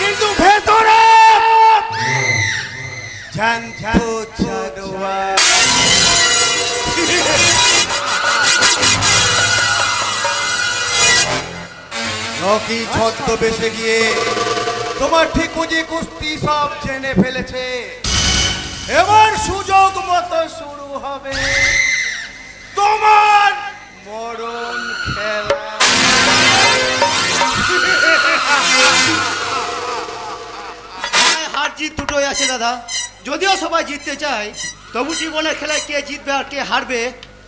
কিন্তু ভেতরে ঝ্যান ঝ্যান জানোয়ার। রকি ছদ্মবেশে গিয়ে তোমার ঠিকুজি কুস্তি সব জেনে ফেলেছে। এবার সুযোগ মতো শুরু হবে তোমার মরণ খেলা। হার জিত দুটোই আছে দাদা, যদিও সবাই জিততে চায়, তবু জীবনের খেলায় কে জিতবে আর কে হারবে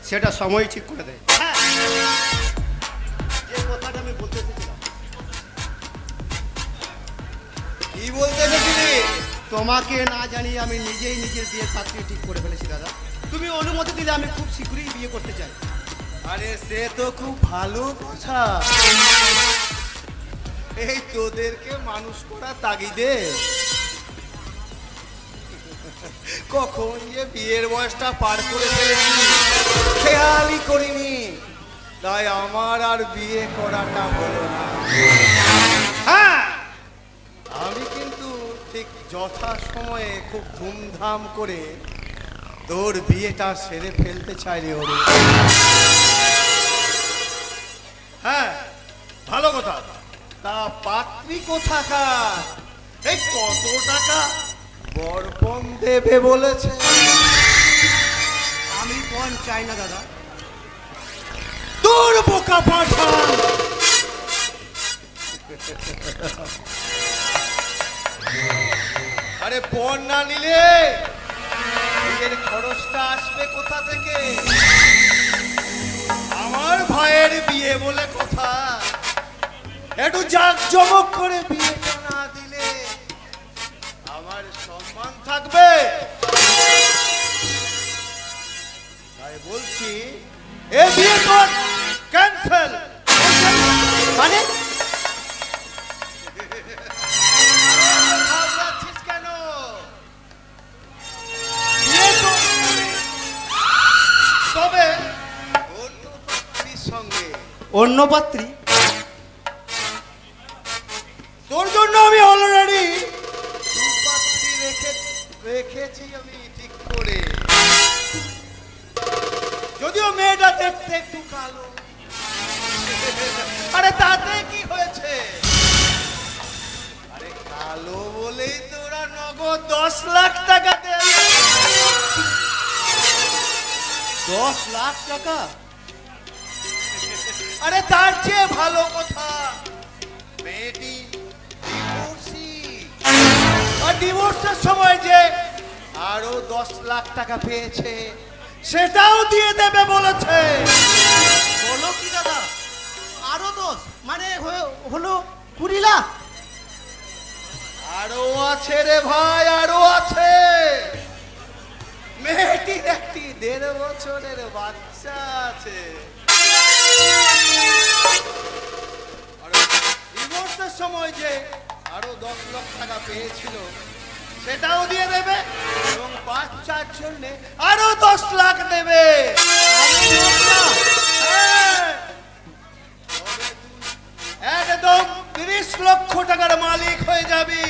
সেটা সময় ঠিক করে দেয়। হ্যাঁ, যে কথাটা আমি বলতে চেয়েছিলাম। কি বলতে এসেছিলি? তোমাকে না জানিয়ে আমি নিজেই নিজের বিয়ের পাত্রী ঠিক করে ফেলেছি দাদা। তুমি অনুমতি দিলে আমি খুব শীঘ্রই বিয়ে করতে চাই। আরে সে তো খুব ভালো কথা। এই তোদেরকে মানুষ করা তাগিদে কখন যে বিয়ের বয়সটা পার করে ফেলেছি খেয়ালই করিনি, তাই আমার আর বিয়ে করাটা হলো না। হ্যাঁ, আমি কিন্তু ঠিক যথা সময়ে খুব ধুমধাম করে তোর বিয়েটা সেরে ফেলতে চাই রে ওরে। হ্যাঁ, ভালো কথা। তা পাত্রী কোথাকার? এই কত টাকা বরপণ দেবে বলেছে? আমি পণ চাই না দাদা। তোর বোকা পাঠান, আরে পণ না নিলে বিয়ের খরচটা আসবে কোথা থেকে? আমার ভাইয়ের বিয়ে বলে কথা, একটু জাঁকজমক করে বিয়েটা না দিলে আমার সম্মান থাকবে? তাই বলছি এ বিয়ে কর ক্যান্সেল। মানে কেন বিয়ে করবি? তবে অন্য পাত্রীর সঙ্গে। অন্য পাত্রী? তোর জন্য আমি অলরেডি পাত্রী রেখেছি আমি ঠিক করে। যদিও মেয়েটা দেখতে একটু কালো, আরে তাতে কি হয়েছে? আরে কালো বলেই তোরা নগদ 10 লাখ টাকা দেবে। 10 লাখ টাকা? আরে তার চেয়ে ভালো কথা, মেয়েটি ডিভোর্সি, আর ডিভোর্সের সময় যে আরো 10 লাখ টাকা পেয়েছে সেটাও দিয়ে দেবে বলেছে। বলো কি দাদা, আরো 10 মানে হলো 20 লাখ? আরো আছে রে ভাই, আরো আছে। মেয়েটির একটি 1.5 বছরের বাচ্চা আছে। ডিভোর্সের সময় যে আরো 10 লাখ টাকা পেয়েছিল সেটাও দিয়ে দেবে এবং বাচ্চার জন্য আরো 10 লাখ দেবে। হ্যাঁ, মালিক হয়ে যাবি।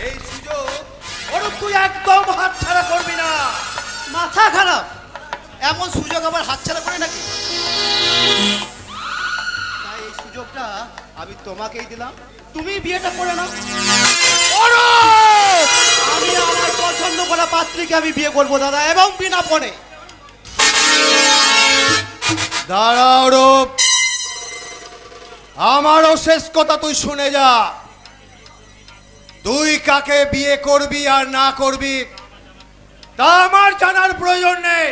এই সুযোগ অরূপ তুই একদম হাতছাড়া করবি না। মাথা খারাপ, এমন সুযোগ আবার হাতছাড়া করে নাকি? তাই এই সুযোগটা আমি তোমাকেই দিলাম, তুমি বিয়েটা করে নাও। আমি আমার পছন্দ করা পাত্রীকে আমি বিয়ে করবো দাদা, এবং বিনা পণে। দাঁড়া অরূপ, আমারও শেষ কথা তুই শুনে যা। তুই কাকে বিয়ে করবি আর না করবি তা আমার জানার প্রয়োজন নেই,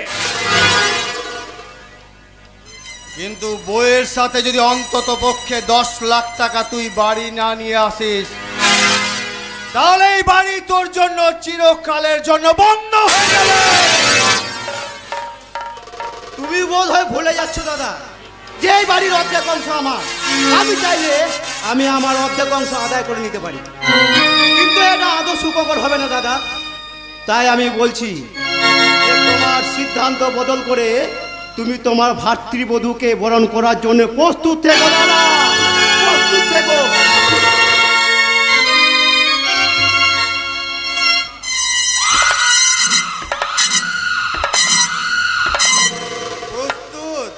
কিন্তু বইয়ের সাথে যদি অন্তত পক্ষে 10 লাখ টাকা তুই বাড়ি না নিয়ে আসিস, তাহলে এই বাড়ি তোর জন্য চিরকালের জন্য বন্ধ হয়ে যাবে। তুমি বোধ হয় ভুলে যাচ্ছ দাদা, যে এই বাড়ির অর্ধেক অংশ আমার। আমি চাইলে আমি আমার অর্ধেক অংশ আদায় করে নিতে পারি, কিন্তু এটা আদৌ সুখকর হবে না দাদা। তাই আমি বলছি যে তোমার সিদ্ধান্ত বদল করে তুমি তোমার ভাতৃবধূকে বরণ করার জন্য প্রস্তুত থেকো দাদা, প্রস্তুত থেকো। প্রস্তুত?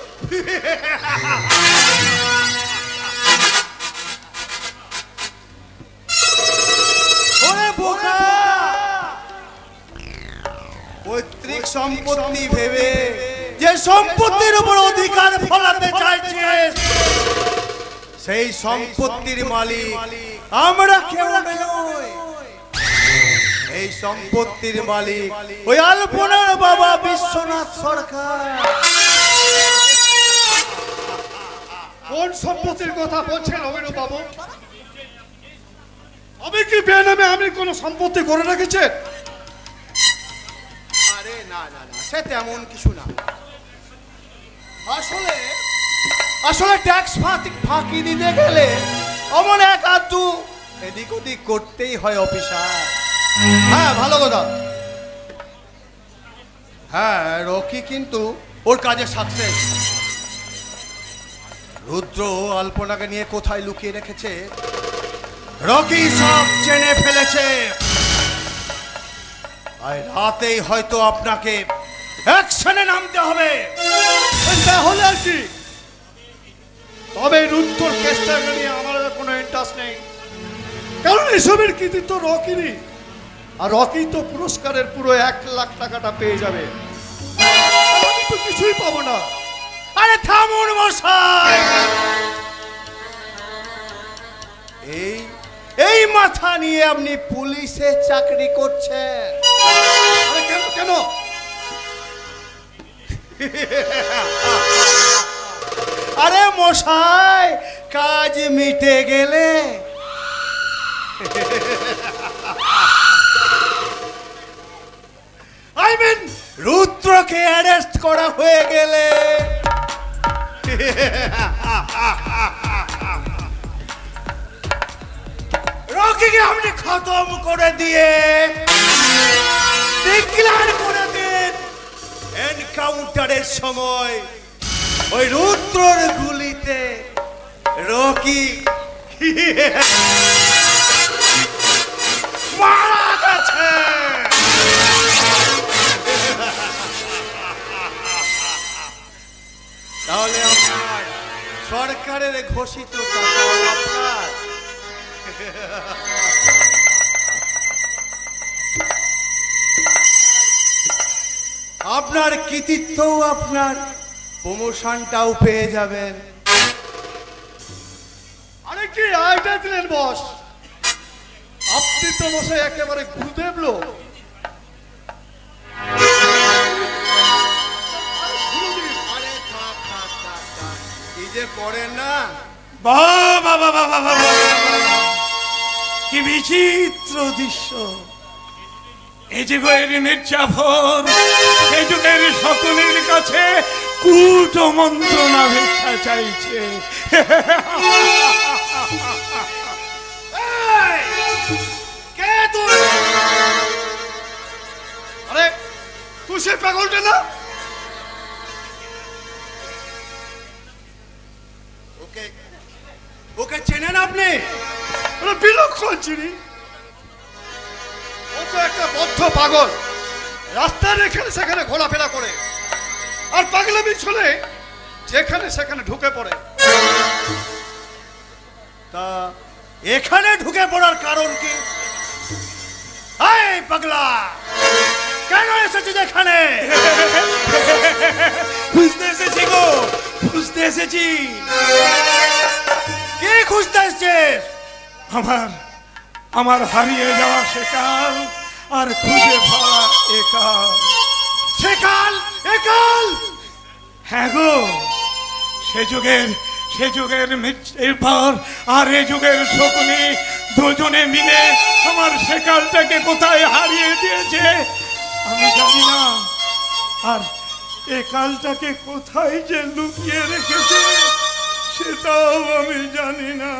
ওরে বোকা, পৈতৃক সম্পত্তি ভেবে যে সম্পত্তির উপর অধিকার ফলাতে চাইছিস, সেই সম্পত্তির মালিক আমরা কেউ নই। এই সম্পত্তির মালিক ওই আলপনার বাবা বিশ্বনাথ সরকার। কোন সম্পত্তির কথা বলছেন অভিনব বাবু? আমি কি বেনামে আমি কোন সম্পত্তি করে রেখেছে? আরে না না না, সে তেমন কিছু না। আসলে আসলে ট্যাক্স ফাঁকি দিতে গেলে অমন এক আধটু এদিক ওদিক করতেই হয় অফিসার। হ্যাঁ, ভালো কথা। হ্যাঁ, রকি কিন্তু ওর কাজে সাকসেস। রুদ্র আলপনাকে নিয়ে কোথায় লুকিয়ে রেখেছে রকি সব জেনে ফেলেছে। আর রাতেই হয়তো আপনাকে অ্যাকশনে নামতে হবে। তাহলে আর কি? তবে রুদ্রর কেসটা নিয়ে আমার কোনো ইন্টারেস্ট নেই, কারণ এসবের কৃতিত্ব রকিরই। আর রকি তো পুরস্কারের পুরো 1 লাখ টাকাটা পেয়ে যাবে, আমি তো কিছুই পাবো না। আরে থামুন মশাই, এই মাথা নিয়ে আপনি পুলিশে চাকরি করছেন? আরে কেন কেন? আরে মশাই, কাজ মিটে গেলে আই মিন রুদ্রকে অ্যারেস্ট করা হয়ে গেলে রকিকে আপনি খতম করে দিয়ে ডিক্লার করে দিন এনকাউন্টারের সময় ওই রুদ্রর গুলিতে রকি মারা গেছে। তাহলে আপনার সরকারের ঘোষিত টাকা আপনার। আপনার কৃতিত্বও আপনার, প্রমোশনটাও পেয়ে যাবেন। আরে কি আইডিয়া দিলেন বস? আপনি তো বসে একেবারে গুরুদেব লোক। আরে থাক থাক থাক থাক, কি যে করেন না। বাবা বাবা বাবা, কি বিচিত্র দৃশ্য! এই যুগের মির্জাফর এই যুগের সকলের কাছে কূট মন্ত্রণা ভিক্ষা চাইছে। কে তুই? আরে তুই সে পাগলটা না? ওকে ওকে চেনেন আপনি? বিলক্ষণ চিনি। ও তো একটা বদ্ধ পাগল, রাস্তার এখানে সেখানে ঘোরাফেরা করে, আর পাগলামি চলে যেখানে সেখানে ঢুকে পড়ে। তা এখানে ঢুকে পড়ার কারণ কি? এই পাগলা, কেন এসেছিস এখানে? খুঁজতে এসেছি গো, খুঁজতে এসেছি। কি খুঁজতে এসেছিস? আমার হারিয়ে যাওয়া সেকাল আর খুঁজে পাওয়া একাল। সেকাল? একাল? হ্যাঁ গো, সে যুগের মৃত্যুর পর আর এ যুগের শকুনি দুজনে মিলে আমার সেকালটাকে কোথায় হারিয়ে দিয়েছে আমি জানি না, আর এ কালটাকে কোথায় যে লুকিয়ে রেখেছে সেটাও আমি জানি না।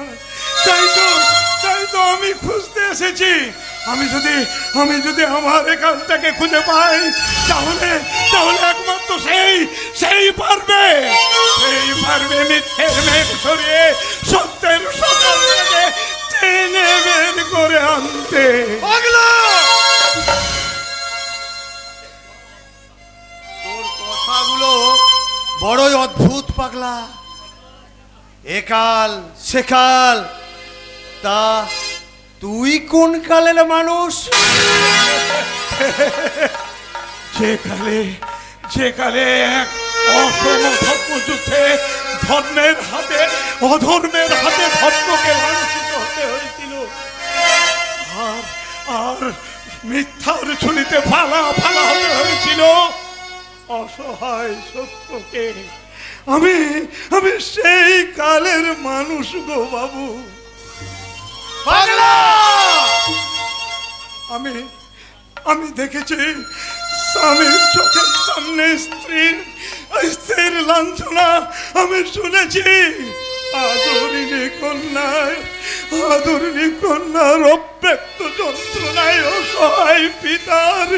তাই তো আমি খুঁজতে এসেছি। আমি যদি আমার এ কালটাকে খুঁজে পাই তাহলে একমাত্র সেই পারবে মিথ্যের মেঘ সরিয়ে সত্যের সকালটাকে টেনে বের করে আনতে। তোর কথাগুলো বড়ই অদ্ভুত পাগলা। একাল সেকাল, তা তুই কোন কালের মানুষ? যে কালে এক অসম ধর্মযুদ্ধে ধর্মের হাতে অধর্মের হাতে ধর্মকে লাঞ্ছিত হতে হয়েছিল, আর মিথ্যার ছুরিতে ফালা হতে হয়েছিল অসহায় সত্যকে। আমি সেই কালের মানুষ গো বাবু। আমি দেখেছি স্বামীর চোখের সামনে স্ত্রীর লাঞ্ছনা। আমি শুনেছি আদরিণী কন্যার অব্যক্ত যন্ত্রণায় অসহায় পিতার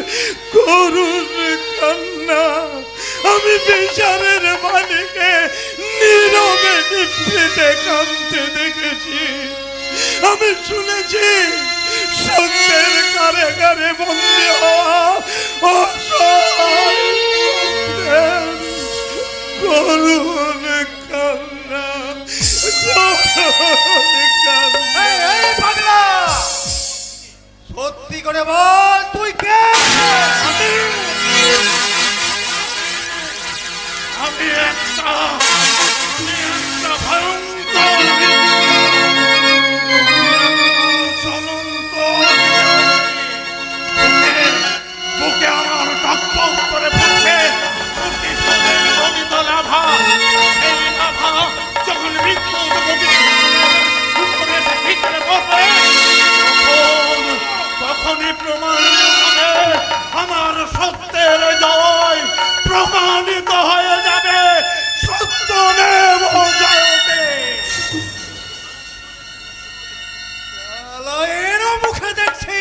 করুণ কান্না। আমি বিচারের বাণীকে নীরবে নিভৃতে কাঁদতে দেখেছি। আমি শুনেছি সত্যের কারাগারে বন্দী হওয়া অসহায় করুণ কান্না। সত্যি করে বল, তুই কে? আমি একটা ভয়ঙ্কর বুকে আমার টকবক করে পড়ছে লাভা। এই লাভা যখন মৃত্যুর ভিতরে পড়বে তখনই প্রমাণিত হবে আমার সত্যের জয়, প্রমাণিত হয়ে যাবে সত্যমেব জয়তে। এর মুখে দেখছি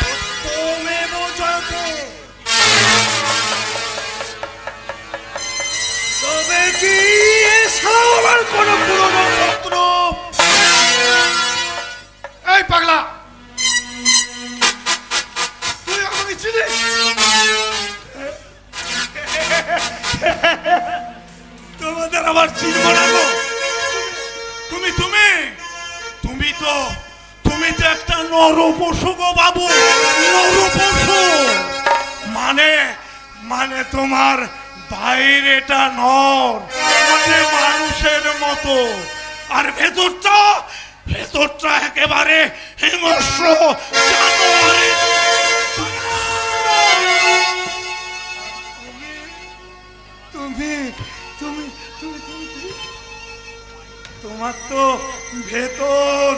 সত্যমেব জয়তে। তবে কি আমার কোন পুরনো শত্রু? এই পাগলা, তুই আমাকে চিনিস? তোমাদের আবার চিনব না গো। তুমি তো একটা নরপশু গো বাবু, নরপশু। মানে তোমার বাইরেটা নর, মানে মানুষের মতো, আর ভেতরটা একেবারে হিংস্র জানোয়ারের। তোমার তো ভেতর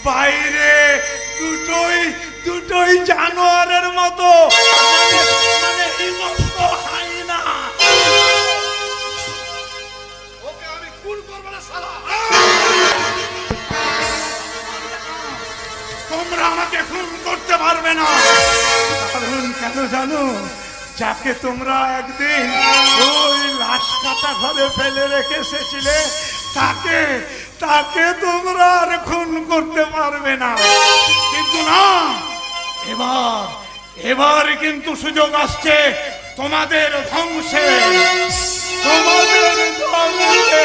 বাইরে দুটোই জানোয়ারের মতো, মানে হিংস্র হাইনা। ওকে আমি খুন করবো না শালা। তোমরা আমাকে খুন করতে পারবে না। কারণ কেন জানো? যাকে তোমরা একদিন ওই লাশ কাটা ঘরে ফেলে রেখে এসেছিলে তাকে তোমরা আর খুন করতে পারবে না। কিন্তু না, এবার কিন্তু সুযোগ আসছে তোমাদের ধ্বংসে, তোমাদের ধ্বংসে।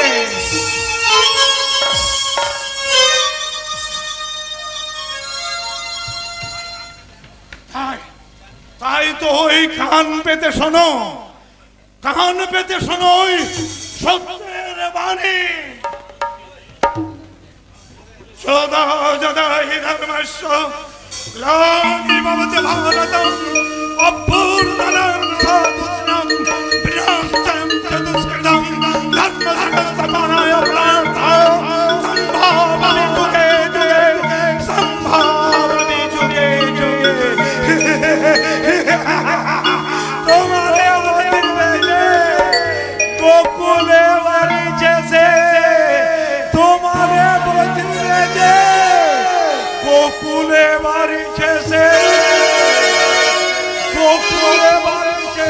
তাই তো ওই কান পেতে শোনো, কান পেতে শোনো ওই সত্যের বাণী। সদা যদা হি ধর্মস্য গ্লানি ভবতি ভারতম অভ্যুত্থানং স্বপুত্রং বিনাশং চ দুষ্কৃতং ধর্মসংস্থাপনায় প্রার্থায় সম্ভাবমি যুগে যুগে, সম্ভাবমি যুগে যুগে। তোমারে বলিবে গোকুলে বাড়িছে, তোমারে বলিবে যে গোকুলে বাড়িছে, গোকুলে বাড়িছে।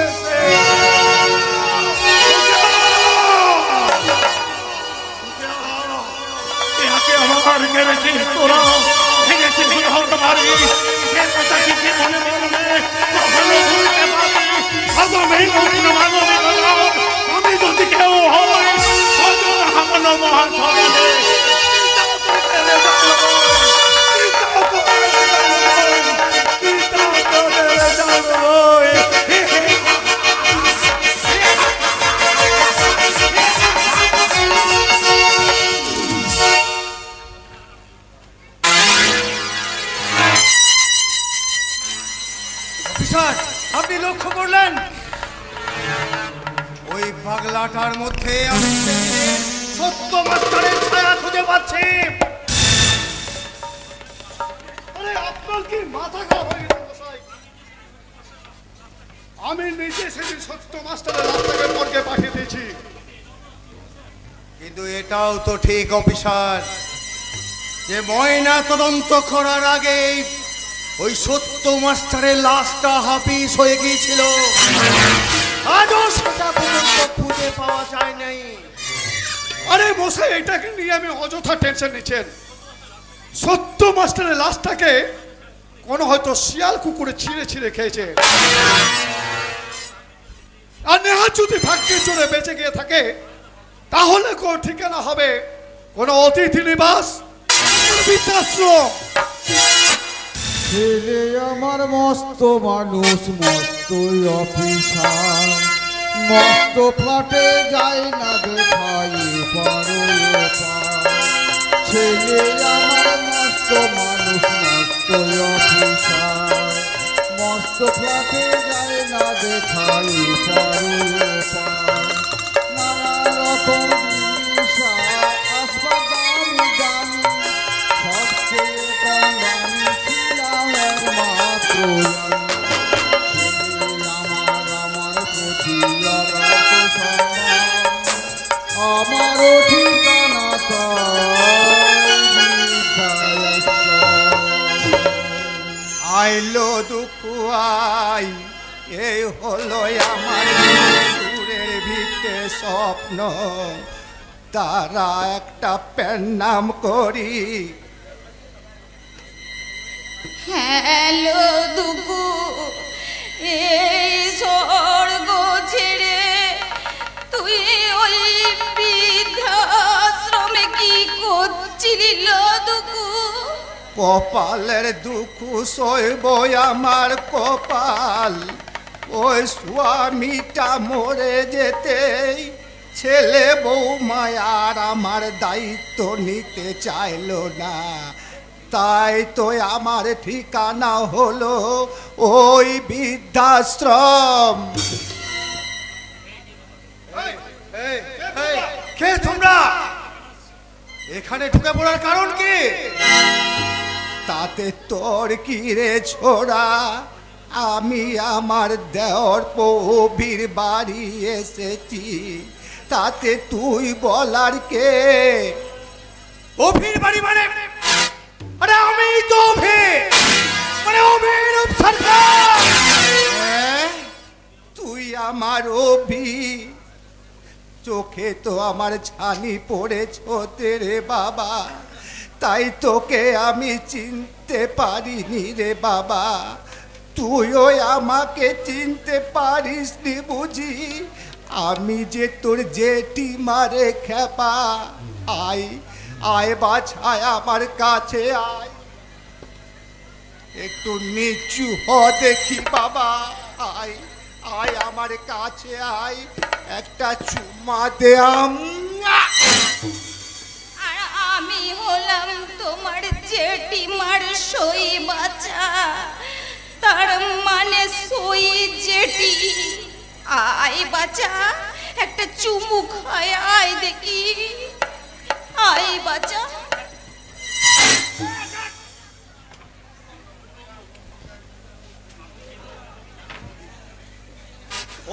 ইয়াকে আমার মেরেছিস তোরা, ভেঙেছিস হত বাড়ি, সে কথা কিছু মনে মনে কখনো ভুলতে পারি। আমি যদি কেউ হই হামন মহাসনে আপনি লক্ষ্য করলেন ওই পাগলাটার মধ্যে আমি সত্য মাস্টারের ছায়া খুঁজে পাচ্ছি। আরে আপনার কি মাথা খারাপ হয়ে গেছে মশাই? আমি নিজে সেদিন সত্য মাস্টারের রাস্তাকে মর্গে পাঠিয়ে দিয়েছি। কিন্তু এটাও তো ঠিক অফিসার যে ময়না তদন্ত করার আগে ওই সত্য মাস্টারের লাশটা হাফিস হয়ে গিয়েছিল, আজও সেটা পর্যন্ত খুঁজে পাওয়া যায় নাই। আরে মশাই, এটাকে নিয়ে আমি অযথা টেনশন নিচ্ছেন। সত্য মাস্টারের লাশটাকে কোনো হয়তো শিয়াল কুকুরে ছিঁড়ে ছিঁড়ে খেয়েছে, আর নেহা যদি ভাগ্যের জোরে বেঁচে গিয়ে থাকে তাহলে কোন ঠিকানা হবে কোন অতিথি নিবাস, বৃদ্ধাশ্রম। ছেলে আমার মস্ত মানুষ, মস্ত অফিসার, মস্ত ফ্ল্যাটে যায় না দেখাই পারো। ছেলে আমার মস্ত মানুষ, মস্ত অফিসার, মস্ত ফ্ল্যাটে যায় না দেখাই পারো। নানা রকম জিনিস আসবা দামি দামি, সবচেয়ে কম দামি ছিলাম একমাত্র আমার প্রতি অগাধ সম্মান, আমারও ঠিকানা আইলো দুপুয়াই, এই হলো আমার সুরের ভিতরে স্বপ্ন, তারা একটা প্যান্নাম করি। হ্যালো দুকু, এই স্বর্গ ছেড়ে তুই ওই বৃদ্ধাশ্রমে কি করছিলি দুকু? কপালের দুঃখ সইব আমার কপাল, ওই স্বামীটা মরে যেতেই ছেলে বউ মায়ার আমার দায়িত্ব নিতে চাইলো না, তাই তো আমার ঠিকানা হলো ওই বৃদ্ধাশ্রম। কে তোমরা? এখানে ঢুকে পড়ার কারণ কি? তাতে তোর কি রে ছোড়া? আমি আমার দেওর পৌভির বাড়ি এসেছি, তাতে তুই বলার কে? অভির বাড়ি মানে? আরে আমি তো অভি, মানে অভিরূপ সরকার। তুই আমার অভি, চোখে তো আমার ছানি পড়েছে রে বাবা, তাই তোকে আমি চিনতে পারিনি রে বাবা। তুইও আমাকে চিনতে পারিসনি বুঝি, আমি যে তোর জেঠি মারে খেপা। আয় আয় বাছায় আমার কাছে আয়, একটু নিচু হ দেখি বাবা। আয় আয় আমার কাছে আয়, একটা চুমা দে। আর আমি হলাম তোমার জেঠিমার সই বাচ্চা, তার মানে সই জেঠি। আয় বাচ্চা, একটা চুমু খায় আয় দেখি। আয় বাচ্চা।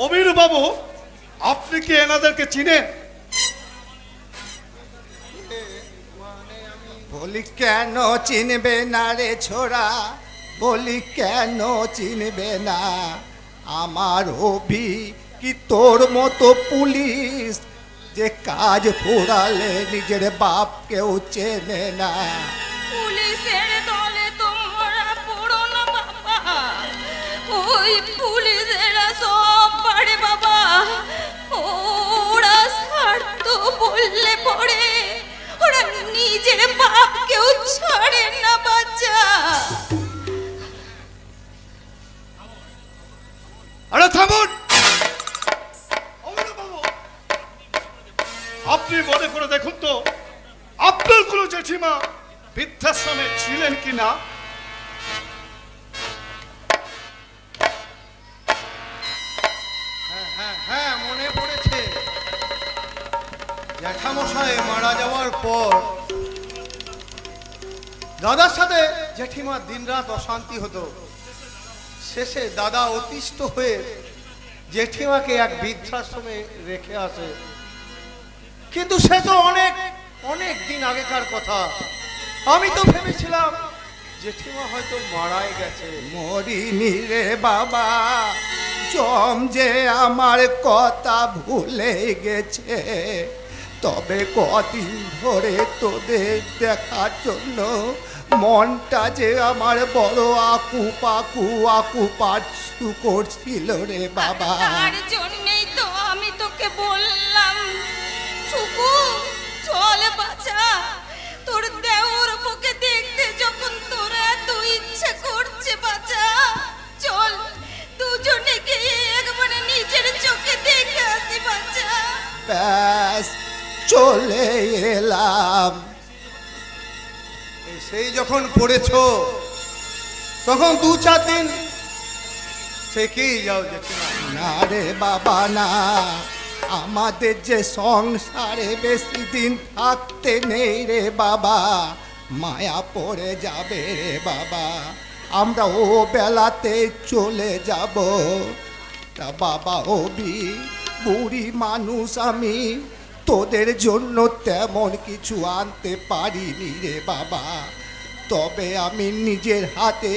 অমির বাবু, আপনি কি এনাদেরকে চিনেন? বলি কেন চিনবে না রে ছোড়া, বলি কেন চিনবে না? আমার হবি কি তোর মতো পুলিশ যে কাজ ফুরালে নিজের বাপকেও চেনে না? পুলিশের দলে তোমরা পড়ো না বাবা, ওই পুলিশেরা সব পারে বাবা। ওরা স্বার্থ বললে পড়ে, ওরা নিজের বাপকেও ছাড়ে না বাচ্চা। আরে থামুন! আপনি মনে করে দেখুন তো, আপনার কোনো জেঠিমা বৃদ্ধাশ্রমে ছিলেন কিনা? হ্যাঁ মনে পড়েছে, জ্যাঠামশাই মারা যাওয়ার পর দাদার সাথে জেঠিমার দিনরাত অশান্তি হতো। শেষে দাদা অতিষ্ঠ হয়ে জেঠিমাকে এক বৃদ্ধাশ্রমে রেখে আসে। কিন্তু সে তো অনেক অনেক দিন আগেকার কথা। আমি তো ভেবেছিলাম জেঠিমা হয়তো মারাই গেছে। মরিনি রে বাবা, জম যে আমার কথা ভুলে গেছে। তবে কদিন ধরে তোদের দেখার জন্য মনটা যে আমার বড় আকু পাচু করছিল রে বাবা। তার জন্যই তো আমি তোকে বললাম, সুকু চল বাচ্চা, তোর দেওর বুকে দেখতে যখন তোর এত ইচ্ছে করছে বাচ্চা, চল দুজনে গিয়ে একবার নিজের চোখে দেখে আসি বাচ্চা। ব্যাস চলে এলাম। সেই যখন পড়েছো তখন 2-4 দিন থেকেই যাও জেঠিমা। না রে বাবা না, আমাদের যে সংসারে বেশি দিন থাকতে নেই রে বাবা। মায়া পড়ে যাবে রে বাবা, আমরা ও বেলাতে চলে যাব। তা বাবা হবি, বুড়ি মানুষ আমি, তোদের জন্য তেমন কিছু আনতে পারিনি রে বাবা। তবে আমি নিজের হাতে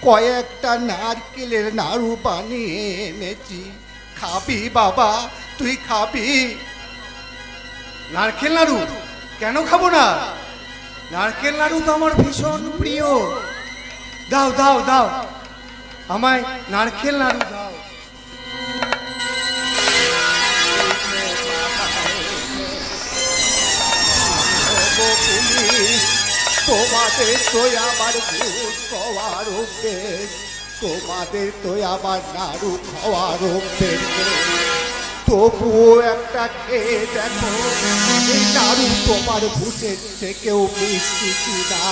কয়েকটা নারকেলের নাড়ু বানিয়ে এনেছি। খাবি বাবা, তুই খাবি? নারকেল নাড়ু কেন খাবো না? নারকেল নাড়ু তো আমার ভীষণ প্রিয়। দাও দাও দাও, আমায় নারকেল নাড়ু দাও। তোমাদের তো আবার ঘুষ খাওয়ার অভ্যেস, তোমাদের তো আবার নাড়ু খাওয়ার অভ্যেস। তবুও একটা খেয়ে দেখো, এই নাড়ু তোমার ঘুষের থেকেও মিষ্টি কিনা।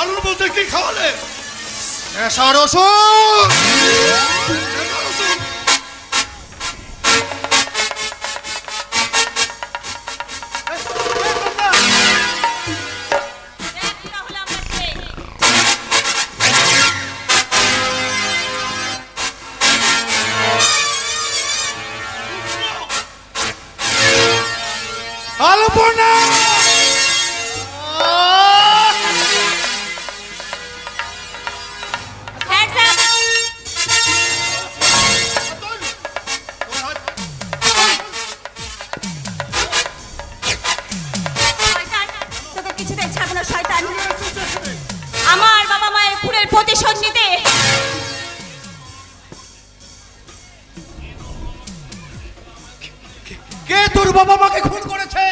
দারুণ বলতে কি খাওয়ালে? নেশার ওষুধ। আলপনা আমার বাবা মায়ের খুনের প্রতিশোধ নিতে কে তোর বাবা মাকে খুন করেছে?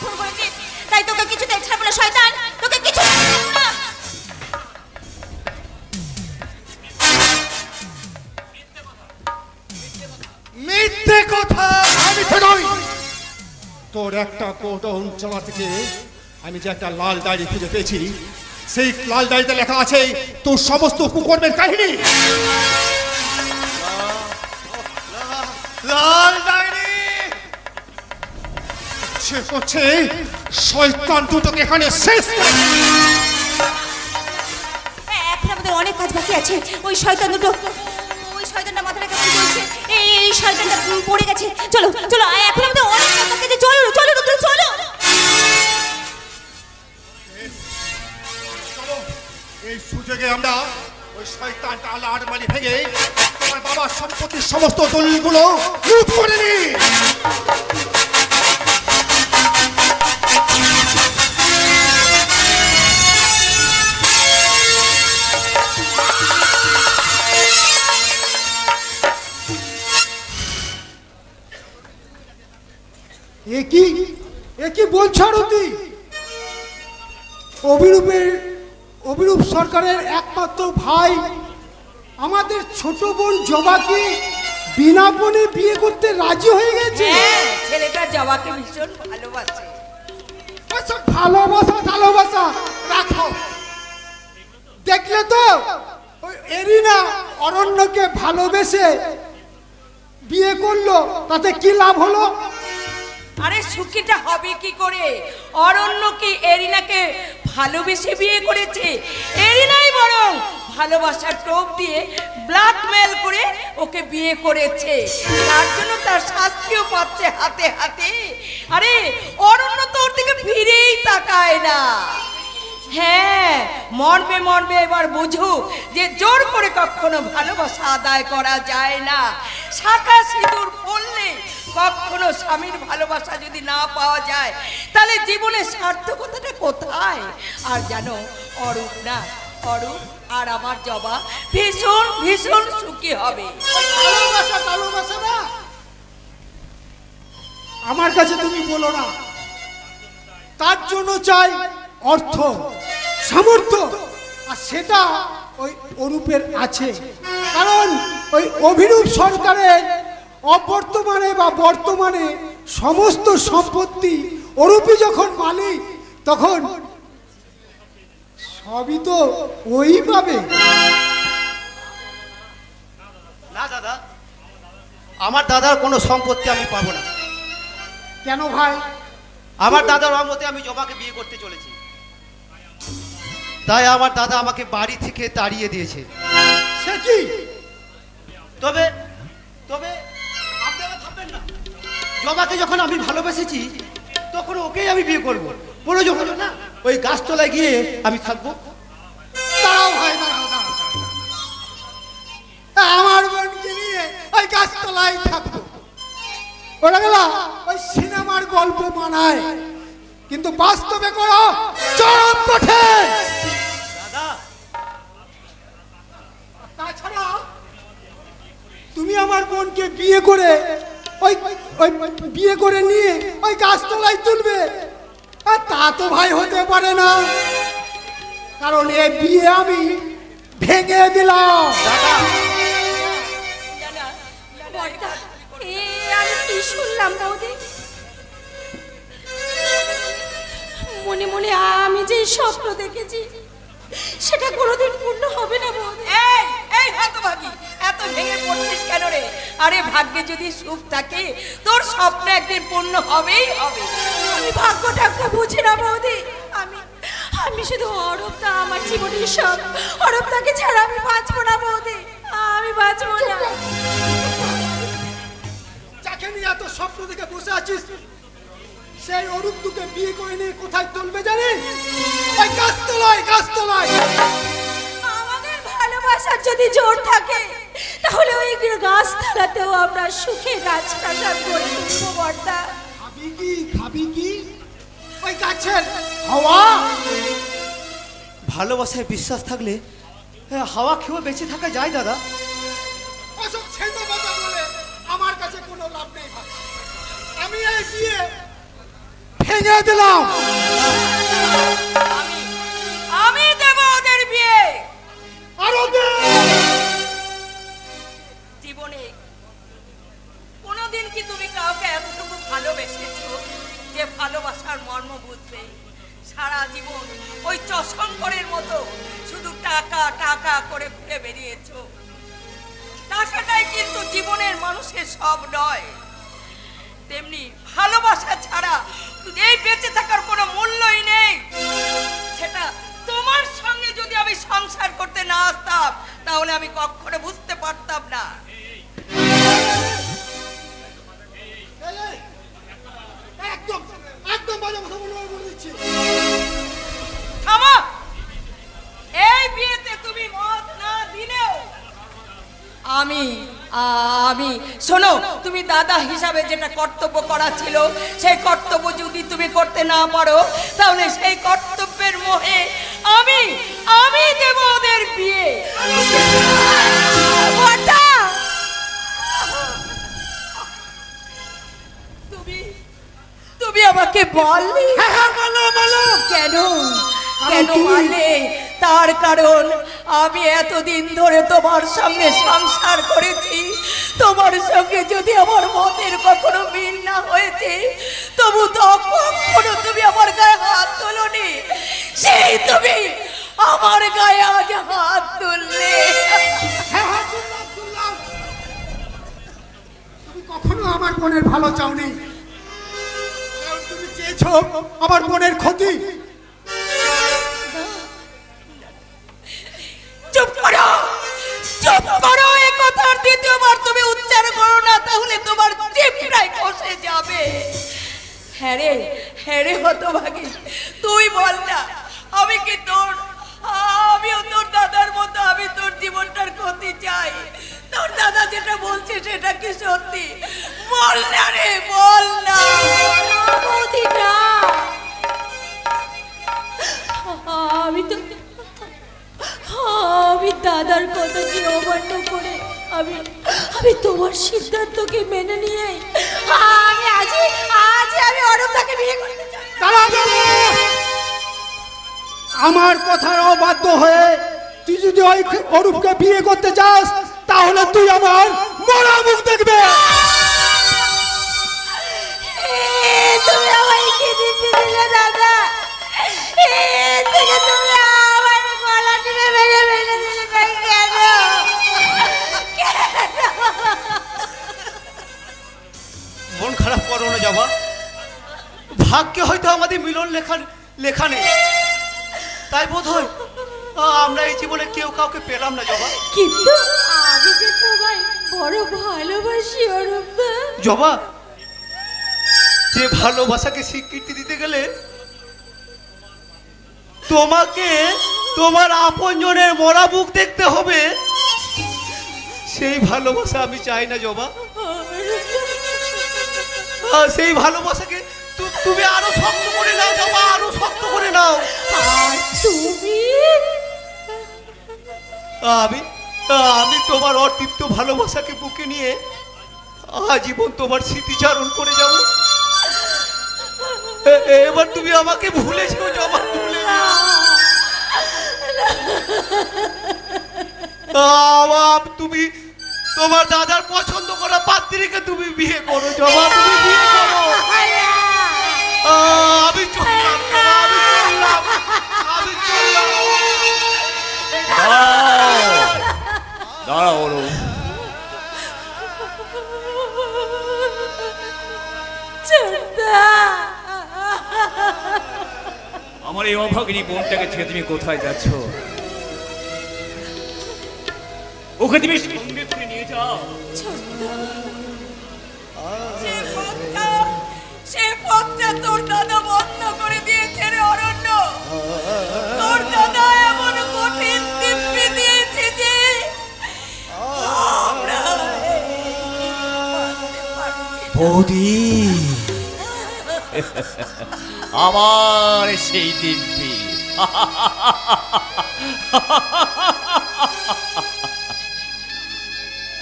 খুন করেছিস, তাই তোকে কিছুতে ছাড়বো না শয়তান, তোকে কিছু ছাড়বো না। মিথ্যে কথা। আমি তো নই। তোর একটা গোডাউন চালা থেকে আমি যে একটা লাল ডায়েরি খুঁজে পেয়েছি, সেই লাল ডায়েরিতে লেখা আছে তোর সমস্ত কুকর্মের কাহিনী। লাল ডায়েরি সে করছে শয়তান দুটোকে এখানে শেষ করে। এখন আমাদের অনেক কাজ বাকি আছে। ওই শয়তান দুটো, ওই শয়তানটা মাথা রেখে কি বলছে, এই শয়তানটা পড়ে গেছে। চলো চলো, এখন আমাদের অনেক কাজ বাকি আছে। চলো চলো চলো চলো। এই সুযোগে আমরা ওই শয়তানটা আলমারি ভেঙে তোমার বাবার সম্পত্তির সমস্ত দলিলগুলো লুট করে নিই। এ কি বলছো আরতি? অভিরূপ সরকারের একমাত্র ভাই আমাদের ছোট বোন জবাকে বিনা বনে বিয়ে করতে রাজি হয়ে গেছে। ছেলেটা জবাকে ভীষণ ভালোবাসে। ভালোবাসা রাখো। দেখলে তো ওই এরিনা অরণ্যকে ভালোবেসে বিয়ে করলো, তাতে কি লাভ হলো? আরে সুখীটা হবে কি করে? অরণ্য কি এরিনাকে ভালোবেসে বিয়ে করেছে? এরিনাই বরং ভালোবাসার টোপ দিয়ে ব্ল্যাকমেল করে ওকে বিয়ে করেছে। তার জন্য তার শাস্তিও পাচ্ছে হাতে হাতে। আরে অরণ্য তো ওর দিকে ফিরেই তাকায় না। হ্যাঁ, মর্মে মর্মে এবার বুঝুক যে জোর করে কখনো ভালোবাসা আদায় করা যায় না। শাখা সিঁদুর পড়লে কখনো স্বামীর ভালোবাসা যদি না পাওয়া যায়, তাহলে জীবনের সার্থকতাটা কোথায়? আর জানো, অরূপ আর আমার জবা ভীষণ ভীষণ সুখী হবে। ভালোবাসা না আমার কাছে তুমি বলো না। তার জন্য চাই অর্থ, সামর্থ্য, আর সেটা ওই অরূপের আছে। কারণ ওই অভিরূপ সরকারের অবর্তমানে বা বর্তমানে সমস্ত সম্পত্তি অরূপী যখন মালিক, তখন সবই তো ওই পাবে। না দাদা, আমার দাদার কোনো সম্পত্তি আমি পাবো না। কেন ভাই? আমার দাদার অমতে আমি জবাকে বিয়ে করতে চলেছি, তাই আমার দাদা আমাকে বাড়ি থেকে তাড়িয়ে দিয়েছে। সে কি? তবে তবে আপনারা থাকবেন না। জবাকে যখন আমি ভালোবেসেছি, তখন ওকেই আমি বিয়ে করব। প্রয়োজন হলো না ওই গাছতলায় গিয়ে আমি থাকবো। দাঁড়াও ভাই, দাঁড়াও। আমার বোনকে নিয়ে ওই গাছতলায় থাকবো। ওরা গেল ওই সিনেমার গল্প মানায়, কিন্তু বাস্তবে করো চরম কঠিন। দাদা, তাছাড়া তুমি আমার বোনকে বিয়ে করে নিয়ে ওই গাছতলায় তুলবে, আর তা তো ভাই হতে পারে না। কারণ এ বিয়ে আমি ভেঙে দিলাম। আমি কি শুনলাম বৌদি? মনে মনে স্বপ্ন দেখেছি সেটা কোনোদিন পূর্ণ হবে না বৌদি। এই এই হতভাগী, এত ভেঙে পড়ছিস কেন রে? আরে ভাগ্যে যদি সুখ থাকে তোর স্বপ্ন একদিন পূর্ণ হবেই হবে। আমি ভাগ্যটাকে বুঝি না বৌদি। আমি শুধু অরূপদা আমার জীবনের সব। অরূপদাকে ছাড়া আমি বাঁচবো না বৌদি, আমি বাঁচবো না। যাকে নিয়ে এত স্বপ্ন দেখে বসে আছিস সেই অরূপ তোকে বিয়ে করে নিয়ে কোথায় তুলবে জানিস? ওই গাছতলায়, গাছতলায়। আমাদের ভালোবাসার যদি জোর থাকে তাহলে ওই গাছতলাতেও আমরা সুখে রাজপ্রাসাদ গড়ে তুলবো বর্দা। খাবি কি, খাবি কি? ওই গাছের হাওয়া। ভালোবাসায় বিশ্বাস থাকলে হাওয়া খেয়েও বেঁচে থাকা যায় দাদা। ওসব ছেলে কথা বলে আমার কাছে কোনো লাভ নেই ভাই। আমি এই বিয়ে ভেঙে দিলাম। আমি দেব ওদের বিয়ে। আরো দে। জীবনে কোনোদিন কি তুমি কাউকে এতটুকু ভালোবেসেছো যে ভালোবাসার মর্ম বুঝবে? সারা জীবন ওই চশঙ্করের মতো শুধু টাকা টাকা করে ঘুরে বেরিয়েছো। টাকাটাই কিন্তু জীবনের মানুষের সব নয়। তেমনি ভালোবাসা ছাড়া এই বেঁচে থাকার কোনো মূল্যই নেই। সেটা তোমার সঙ্গে যদি আমি সংসার করতে না আসতাম তাহলে আমি কখনো বুঝতে পারতাম না। একদম একদম বাজে কথা বলে দিচ্ছি। থামো। এই বিয়েতে তুমি মত না দিলেও আমি শোনো, তুমি দাদা হিসাবে যেটা কর্তব্য করা ছিল সেই কর্তব্য যদি তুমি করতে না পারো তাহলে সেই কর্তব্যের মোহে আমি দেব ওদের বিয়ে। তুমি আমাকে বললি কেন কেন বললে? তার কারণ আমি এতদিন ধরে তোমার সঙ্গে সংসার করেছি। তোমার সঙ্গে যদি আমার মতের কখনো মিল না হয়েছে তবু তো কখনো তুমি আমার গায়ে হাত তোলনি। সেই তুমি আমার গায়ে আজ হাত তুললে। তুমি কখনো আমার বোনের ভালো চাওনি। তুমি চেয়েছো আমার বোনের ক্ষতি। চুপ করো, চুপ করো। এই কথার দ্বিতীয়বার তুমি উচ্চার করো না, তাহলে তোমার জিভটাই খসে যাবে। হ্যাঁ রে হতভাগী, তুই বল না, আমিও তোর দাদার মতো আমি তোর জীবনটার ক্ষতি চাই। তোর দাদা যেটা বলছে সেটা কি সত্যি? বল না রে, বল না। আমি দাদার কথাকে অমান্য করে আমি তোমার সিদ্ধান্তকে মেনে নিয়ে আমি অরূপদাকে বিয়ে করতে চাই। আমার কথার অবাধ্য হয়ে তুই যদি ওই অরূপকে বিয়ে করতে চাস তাহলে তুই আমার মরা মুখ দেখবে। তুমি আমায় কি দিলে দাদা? তুমি আমার গলা টিপে মেরে দিলে কেন? মন খারাপ করো না যাবা। ভাগ্যে হয়তো আমাদের মিলন লেখা নেই, তাই বোধ হয় আমরা এই জীবনে কেউ কাউকে পেলাম না জবা। কিন্তু আমি যে তোমায় বড় ভালোবাসি অরূপদা। জবা, যে ভালোবাসাকে স্বীকৃতি দিতে গেলে তোমাকে তোমার আপনজনের মরা মুখ দেখতে হবে, সেই ভালোবাসা আমি চাই না জবা। সেই ভালোবাসাকে তুমি আরো শক্ত করে নাও জবা, আরো শক্ত করে নাও। আমি তোমার অতৃপ্ত ভালোবাসাকে বুকে নিয়ে আজীবন তোমার স্মৃতিচারণ করে যাব। এবার তুমি আমাকে ভুলে যেও জবা, ভুলে তুমি তোমার দাদার পছন্দ করা পাত্রীকে তুমি বিয়ে করো জবা, তুমি বিয়ে করো। আমি চললাম, আমি চললাম। আমার এই অভাগিনী বোনটাকে ছেড়ে তুমি কোথায় যাচ্ছ? ওকে তুমি সঙ্গে করে নিয়ে যাও। সে পথটা তোর দাদা বন্ধ করে দিয়েছে রে অরণ্য। তোর দাদা এমন কঠিন দিব্যি দিয়েছে যে আমরা বৌদি, আমার সেই দিব্যি।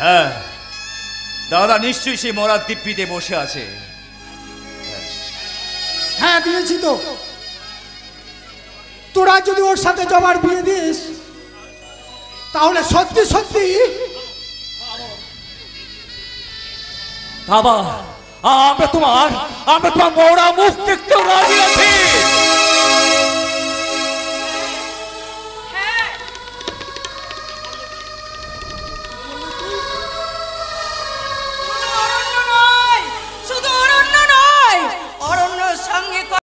হ্যাঁ, দাদা নিশ্চয়ই সেই মরার দিব্যিতে বসে আছে। হ্যাঁ দিয়েছি তো। তোরা যদি ওর সাথে জবার বিয়ে দিস তাহলে সত্যি সত্যি বাবা, আমরা তোমার মরা মুখ দেখতেও রাজি আছি।